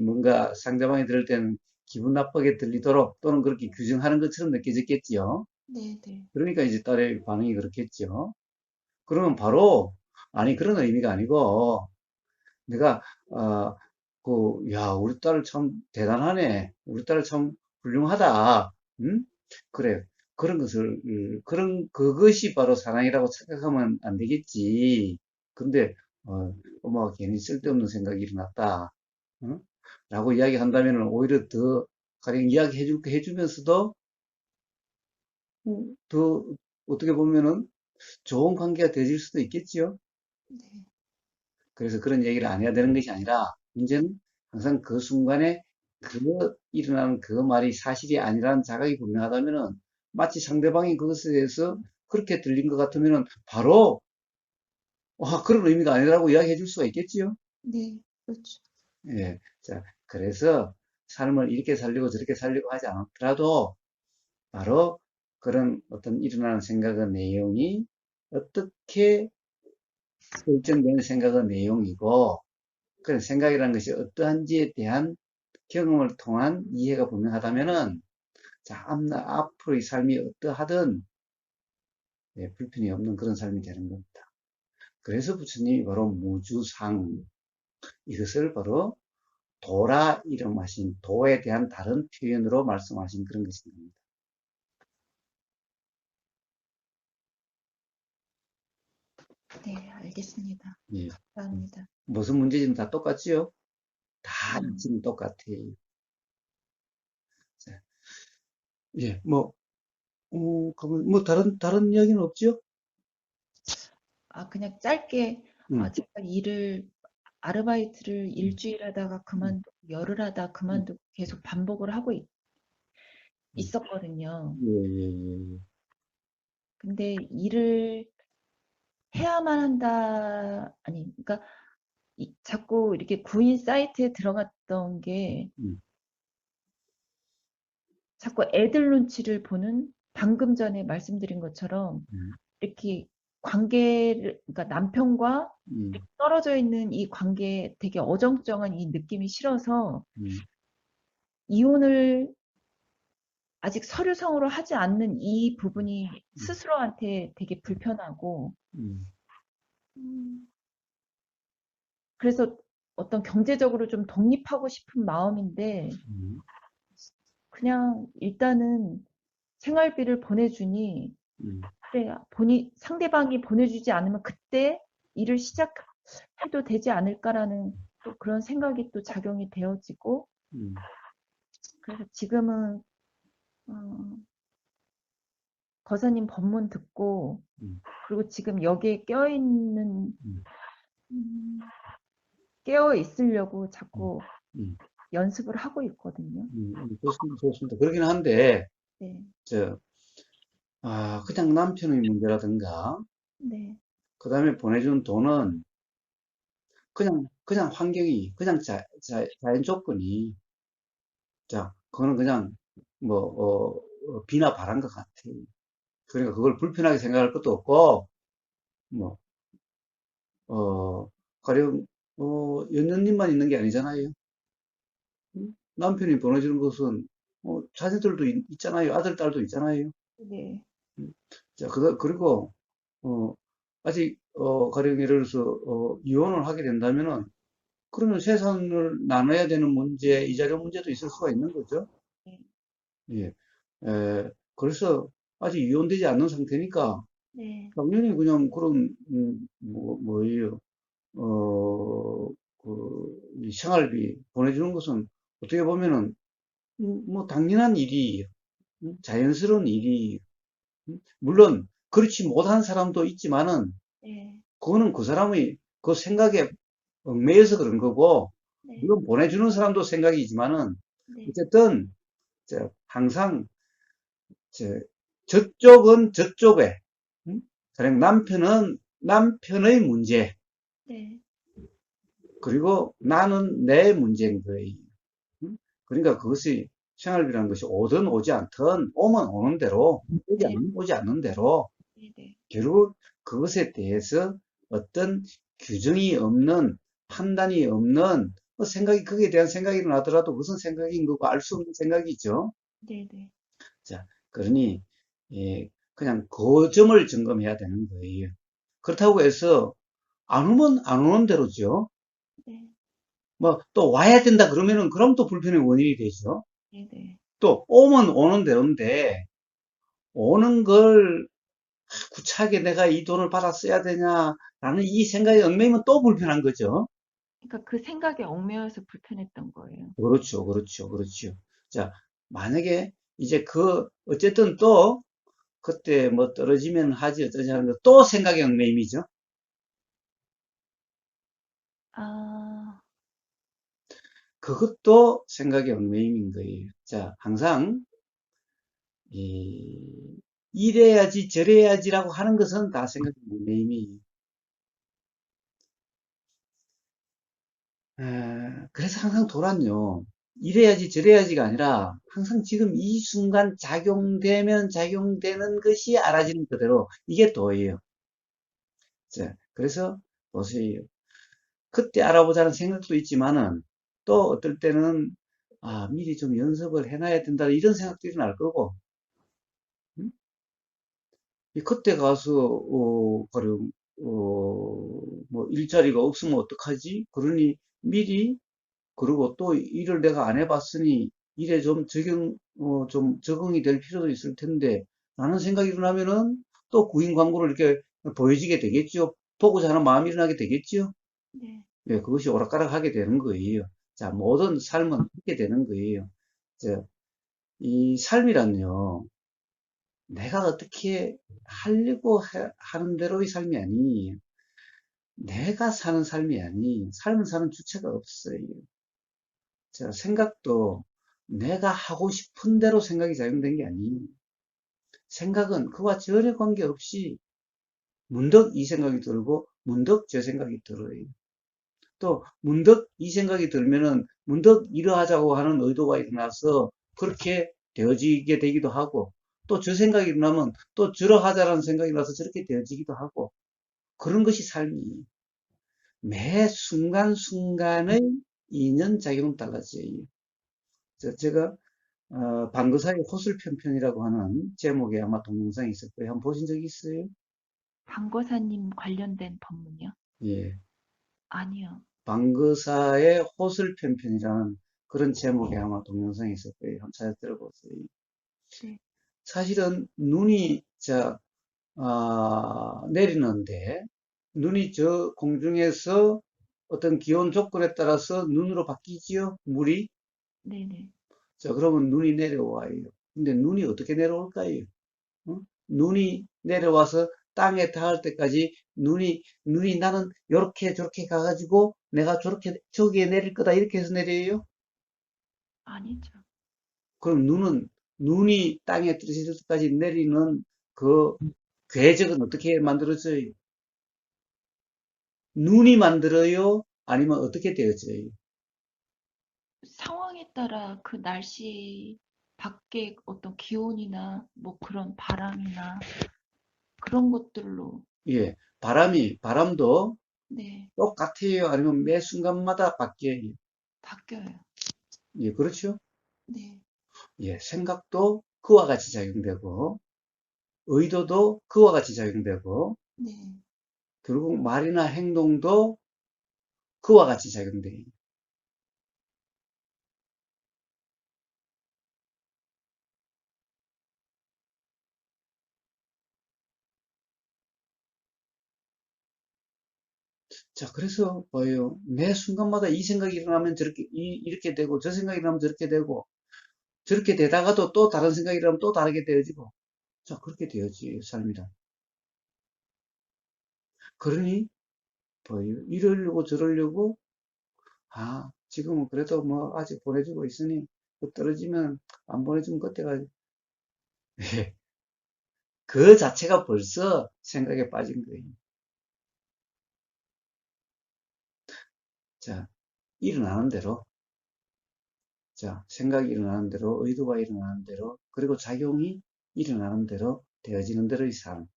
뭔가 상대방이 들을 때는 기분 나쁘게 들리도록 또는 그렇게 규정하는 것처럼 느껴졌겠지요. 네, 네, 그러니까 이제 딸의 반응이 그렇겠죠. 그러면 바로, 아니, 그런 의미가 아니고, 내가, 야, 우리 딸 참 대단하네. 우리 딸 참 훌륭하다. 응? 그래. 그것이 바로 사랑이라고 착각하면 안 되겠지. 근데, 엄마가 괜히 쓸데없는 생각이 일어났다. 응? 라고 이야기한다면 오히려 더 가령 해주면서도 더 어떻게 보면은 좋은 관계가 되질 수도 있겠지요. 네, 그래서 그런 얘기를 안 해야 되는 것이 아니라 문제는 항상 그 순간에 일어나는 그 말이 사실이 아니라는 자각이 분명하다면은 마치 상대방이 그것에 대해서 그렇게 들린 것 같으면은 바로 그런 의미가 아니라고 이야기해 줄 수가 있겠지요. 네, 그렇죠. 예. 자, 그래서 삶을 이렇게 살려고 저렇게 살려고 하지 않더라도 바로 그런 어떤 일어나는 생각의 내용이 어떻게 결정되는 생각의 내용이고 그런 생각이라는 것이 어떠한지에 대한 경험을 통한 이해가 분명하다면은 자, 앞으로의 삶이 어떠하든 예, 불편이 없는 그런 삶이 되는 겁니다. 그래서 부처님이 바로 무주상 이것을 바로 도라 이름하신 도에 대한 다른 표현으로 말씀하신 그런 것입니다. 네, 알겠습니다. 예. 감사합니다. 무슨 문제지는 다 똑같지요? 다 음. 이치는 똑같아요. 자, 예, 그러면 뭐 다른 이야기는 없지요? 그냥 짧게, 음, 제가 아르바이트를 음, 일주일 하다가 음, 그만두고, 열흘 하다 음, 그만두고 계속 반복을 하고 음. 있었거든요. 예, 예, 예, 근데 일을 해야만 한다, 아니, 그러니까 자꾸 이렇게 구인 사이트에 들어갔던 게 음, 자꾸 애들 눈치를 보는 방금 전에 말씀드린 것처럼 음, 이렇게 그러니까 남편과 음, 떨어져 있는 이 관계에 되게 어정쩡한 이 느낌이 싫어서 음, 이혼을 아직 서류상으로 하지 않는 이 부분이 음, 스스로한테 되게 불편하고, 음. 음. 그래서 어떤 경제적으로 좀 독립하고 싶은 마음인데 음, 그냥 일단은 생활비를 보내주니 음, 그래 상대방이 보내주지 않으면 그때 일을 시작해도 되지 않을까라는 또 그런 생각이 또 작용이 되어지고 음, 그래서 지금은 어, 거사님 법문 듣고 음, 그리고 지금 여기에 껴있는 음, 음, 깨어 있으려고 음, 자꾸 음, 연습을 하고 있거든요. 좋습니다, 좋습니다. 그러긴 한데, 네, 저, 그냥 남편의 문제라든가, 네, 그 다음에 보내준 돈은 그냥 환경이, 그냥 자연 조건이, 자, 그거는 그냥, 뭐, 비나 바란 것 같아요. 그러니까 그걸 불편하게 생각할 것도 없고, 뭐, 어, 가령, 연녀님만 있는 게 아니잖아요. 남편이 보내주는 것은, 자녀들도 잖아요. 아들, 딸도 있잖아요. 네, 음, 자, 그리고, 어, 아직, 가령 예를 들어서, 이혼을 하게 된다면은, 그러면 세상을 나눠야 되는 문제, 이자료 문제도 있을 수가 있는 거죠. 네, 예. 그래서 아직 이혼되지 않는 상태니까, 네, 당연히 그냥 그런, 뭐예요. 이 생활비 보내주는 것은 어떻게 보면은, 뭐, 당연한 일이, 자연스러운 일이, 물론, 그렇지 못한 사람도 있지만은, 네, 그거는 그 사람의 그 생각에 얽매여서 그런 거고, 네, 물론 보내주는 사람도 생각이지만은, 네, 어쨌든, 항상, 저, 저쪽은 저쪽에, 가령 남편은 남편의 문제, 네, 그리고 나는 내 문제인 거예요. 음? 그러니까 그것이 생활비라는 것이 오든 오지 않든 오면 오는 대로 오지 네, 않으면 오지 않는 대로 네, 네, 결국 그것에 대해서 어떤 규정이 없는 판단이 없는 생각이 거기에 대한 생각이 나더라도 무슨 생각인 거고 알 수 없는 생각이죠. 네, 네, 자, 그러니 그냥 그 점을 점검해야 되는 거예요. 그렇다고 해서 안 오면 안 오는 대로죠. 네, 뭐 또 와야 된다 그러면은 그럼 또 불편의 원인이 되죠. 네, 네, 또 오면 오는 대로인데 오는 걸 구차하게 내가 이 돈을 받아 써야 되냐라는 이 생각이 얽매이면 또 불편한 거죠. 그러니까 그 생각에 얽매여서 불편했던 거예요. 그렇죠, 그렇죠, 그렇죠. 자, 만약에 이제 어쨌든 또 그때 뭐 떨어지면 하지 어쩌지 하는 거 또 생각의 얽매임이죠. 아, 그것도 생각의 얽매임인 거예요. 자, 항상 이래야지 저래야지라고 하는 것은 다 생각의 얽매임이에요. 그래서 항상 도란요. 이래야지 저래야지가 아니라 항상 지금 이 순간 작용되면 작용되는 것이 알아지는 그대로 이게 도예요. 자, 그래서 보세요. 그때 알아보자는 생각도 있지만은 또 어떨 때는 미리 좀 연습을 해놔야 된다 이런 생각도 일어날 거고 음? 그때 가서 가령 뭐 일자리가 없으면 어떡하지? 그러니 미리 그리고 또 일을 내가 안 해봤으니 일에 좀 적응이 될 필요도 있을 텐데 라는 생각이 일어나면은 또 구인 광고를 이렇게 보여지게 되겠죠. 보고자 하는 마음이 일어나게 되겠죠. 네, 네, 그것이 오락가락하게 되는 거예요. 자, 모든 삶은 그렇게 되는 거예요. 자, 이 삶이란요, 내가 어떻게 하려고 하는 대로의 삶이 아니, 내가 사는 삶이 아니, 삶은 사는 주체가 없어요. 자, 생각도 내가 하고 싶은 대로 생각이 작용된 게 아니, 생각은 그와 전혀 관계없이 문득 이 생각이 들고, 문득 저 생각이 들어요. 또, 문득 이 생각이 들면은, 문득 이러하자고 하는 의도가 일어나서 그렇게 되어지게 되기도 하고, 또 저 생각이 일어나면 또 저러하자라는 생각이 나서 저렇게 되어지기도 하고, 그런 것이 삶이에요. 매 순간순간의 인연작용은 달라져요. 제가 방구사의 호술편편이라고 하는 제목의 아마 동영상이 있을 거예요. 한번 보신 적 있어요? 방거사님 관련된 법문이요? 예. 아니요. 방거사의 호슬편편이라는 그런 제목의 아마 동영상이 있을 거예요. 한번 찾아 들어보세요. 네, 사실은 눈이 내리는데 눈이 저 공중에서 어떤 기온 조건에 따라서 눈으로 바뀌지요? 물이? 네네. 자, 그러면 눈이 내려와요. 근데 눈이 어떻게 내려올까요? 어? 눈이 내려와서 땅에 닿을 때까지 눈이 나는 요렇게 저렇게 가가지고 내가 저렇게 저기에 내릴 거다 이렇게 해서 내려요? 아니죠. 그럼 눈이 땅에 떨어질 때까지 내리는 그 궤적은 어떻게 만들어져요? 눈이 만들어요? 아니면 어떻게 되어져요? 상황에 따라 그 날씨 밖에 어떤 기온이나 뭐 그런 바람이나 그런 것들로 예, 바람도 네, 똑같아요? 아니면 매 순간마다 바뀌어요? 바뀌어요. 예, 그렇죠? 네, 예, 생각도 그와 같이 작용되고, 의도도 그와 같이 작용되고, 네. 결국 말이나 행동도 그와 같이 작용돼요. 자, 그래서 뭐예요? 매 순간마다 이 생각이 일어나면 이렇게 되고, 저 생각이 일어나면 저렇게 되고, 저렇게 되다가도 또 다른 생각이 일어나면 또 다르게 되어지고, 자, 그렇게 되어지, 삶이란. 그러니, 뭐예요? 이러려고 저러려고, 지금은 그래도 뭐, 아직 보내주고 있으니, 그 떨어지면 안 보내주면 그때가, 그 자체가 벌써 생각에 빠진 거예요. 자, 일어나는 대로, 자, 생각이 일어나는 대로, 의도가 일어나는 대로, 그리고 작용이 일어나는 대로, 되어지는 대로의 삶인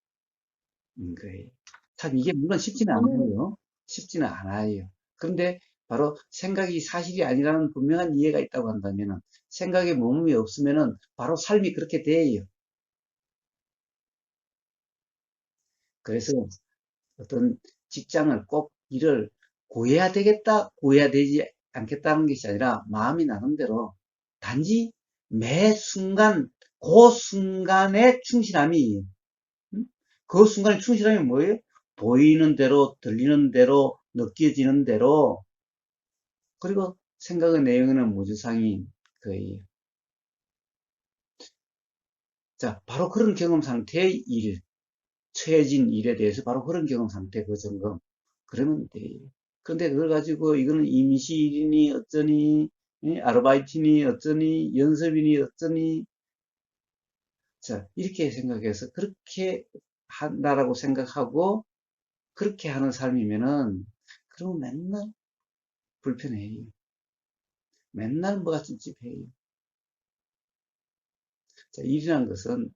거예요. 참, 이게 물론 쉽지는 저는 않아요. 쉽지는 않아요. 그런데 바로 생각이 사실이 아니라는 분명한 이해가 있다고 한다면은, 생각에 머금이 없으면은, 바로 삶이 그렇게 돼요. 그래서 어떤 직장을 꼭 일을 구해야 되겠다, 구해야 되지 않겠다는 것이 아니라 마음이 나는 대로 단지 매 순간, 그 순간의 충실함이, 음? 그 순간의 충실함이 뭐예요? 보이는 대로, 들리는 대로, 느껴지는 대로, 그리고 생각의 내용에는 무주상이 거예요. 자, 바로 그런 경험 상태의 일, 처해진 일에 대해서 바로 그런 경험 상태 그 점검. 그러면 돼요. 근데 그걸 가지고 이거는 임시일이니 어쩌니, 아르바이트니 어쩌니, 연습이니 어쩌니, 자, 이렇게 생각해서 그렇게 한다라고 생각하고 그렇게 하는 삶이면은 그러면 맨날 불편해요. 맨날 뭐가 찝찝해요. 자, 일이라는 것은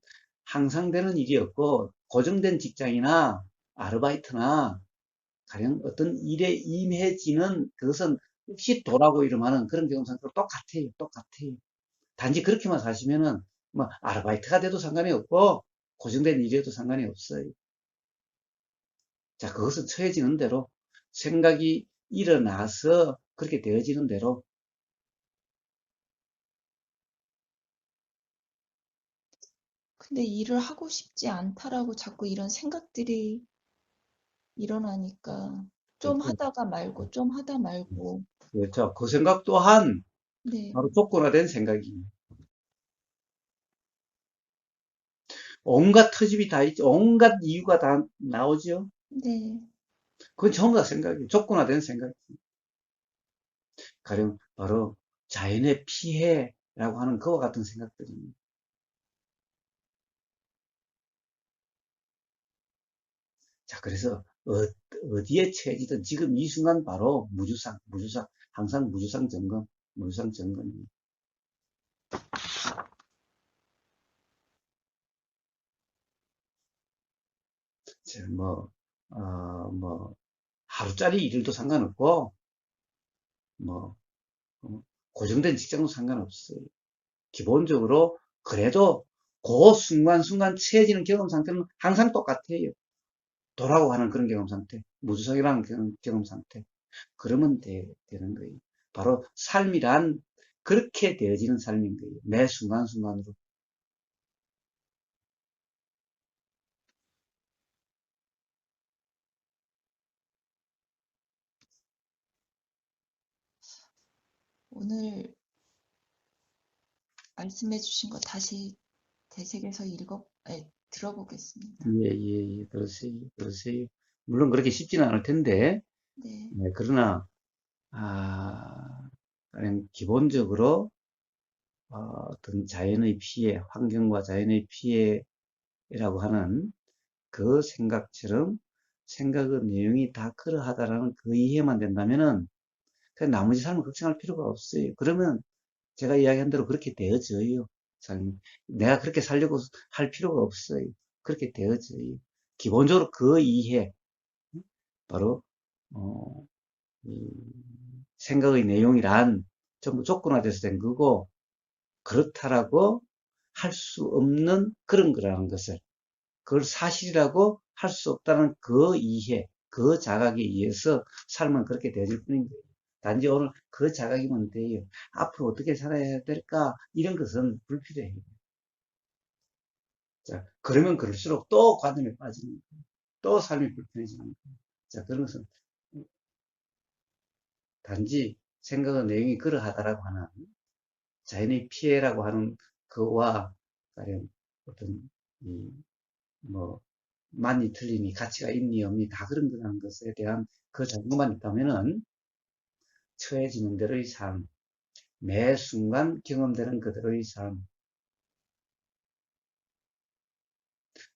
항상 되는 일이었고 고정된 직장이나 아르바이트나 가령 어떤 일에 임해지는 그것은 혹시 도라고 이름하는 그런 경험상도 똑같아요. 똑같아요. 단지 그렇게만 사시면은 뭐 아르바이트가 돼도 상관이 없고 고정된 일이어도 상관이 없어요. 자, 그것은 처해지는 대로 생각이 일어나서 그렇게 되어지는 대로 근데 일을 하고 싶지 않다라고 자꾸 이런 생각들이 일어나니까 좀 그렇죠. 하다가 말고 좀 하다 말고 그렇죠. 그 생각 또한 네, 바로 조건화된 생각입니다. 온갖 터집이 다 있죠. 온갖 이유가 다 나오죠. 네. 그건 전부 다 생각이에요. 조건화된 생각. 가령 바로 자연의 피해라고 하는 그와 같은 생각들입니다. 자, 그래서 어디에 처해지든 지금 이 순간 바로 무주상, 항상 무주상 점검입니다. 자, 뭐, 하루짜리 일도 상관없고, 뭐, 고정된 직장도 상관없어요. 기본적으로, 그래도 그 순간순간 처해지는 경험 상태는 항상 똑같아요. 도라고 하는 그런 경험 상태, 무주상이라는 경험 상태. 그러면 되는 거예요. 바로 삶이란 그렇게 되어지는 삶인 거예요. 매 순간순간으로. 오늘 말씀해 주신 거 다시 되새겨서 들어보겠습니다. 예, 예, 예, 그러세요, 그러세요. 물론 그렇게 쉽지는 않을 텐데, 네, 네, 그러나, 그냥 기본적으로, 어떤 자연의 피해, 환경과 자연의 피해라고 하는 그 생각처럼 생각의 내용이 다 그러하다라는 그 이해만 된다면은, 그냥 나머지 삶을 걱정할 필요가 없어요. 그러면 제가 이야기한 대로 그렇게 되어져요. 삶이. 내가 그렇게 살려고 할 필요가 없어요. 그렇게 되어져요. 기본적으로 그 이해, 바로 어, 이 생각의 내용이란 전부 조건화돼서 된 거고 그렇다라고 할 수 없는 그런 거라는 것을 그걸 사실이라고 할 수 없다는 그 이해, 그 자각에 의해서 삶은 그렇게 되어질 뿐인 거예요. 단지 오늘 그 자각이면 돼요. 앞으로 어떻게 살아야 될까? 이런 것은 불필요해요. 자, 그러면 그럴수록 또 관념에 빠지는 거예요. 또 삶이 불편해지는 거예요. 자, 그런 것은 단지 생각의 내용이 그러하다라고 하는 자연의 피해라고 하는 그와 가령 어떤 이 뭐 맞니 틀림이 가치가 있니 없니 다 그런 거라는 것에 대한 그 정보만 있다면은 처해지는 대로의 삶, 매 순간 경험되는 그대로의 삶,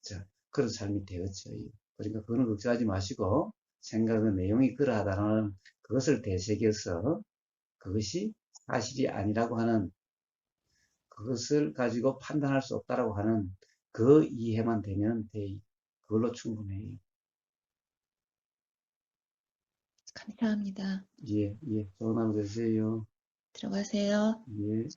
자, 그런 삶이 되어져요. 그러니까 그거는 걱정하지 마시고 생각의 내용이 그러하다는 그것을 되새겨서 그것이 사실이 아니라고 하는 그것을 가지고 판단할 수 없다라고 하는 그 이해만 되면 돼. 그걸로 충분해요. 감사합니다. 예, 예. 좋은 하루 되세요. 들어가세요. 예.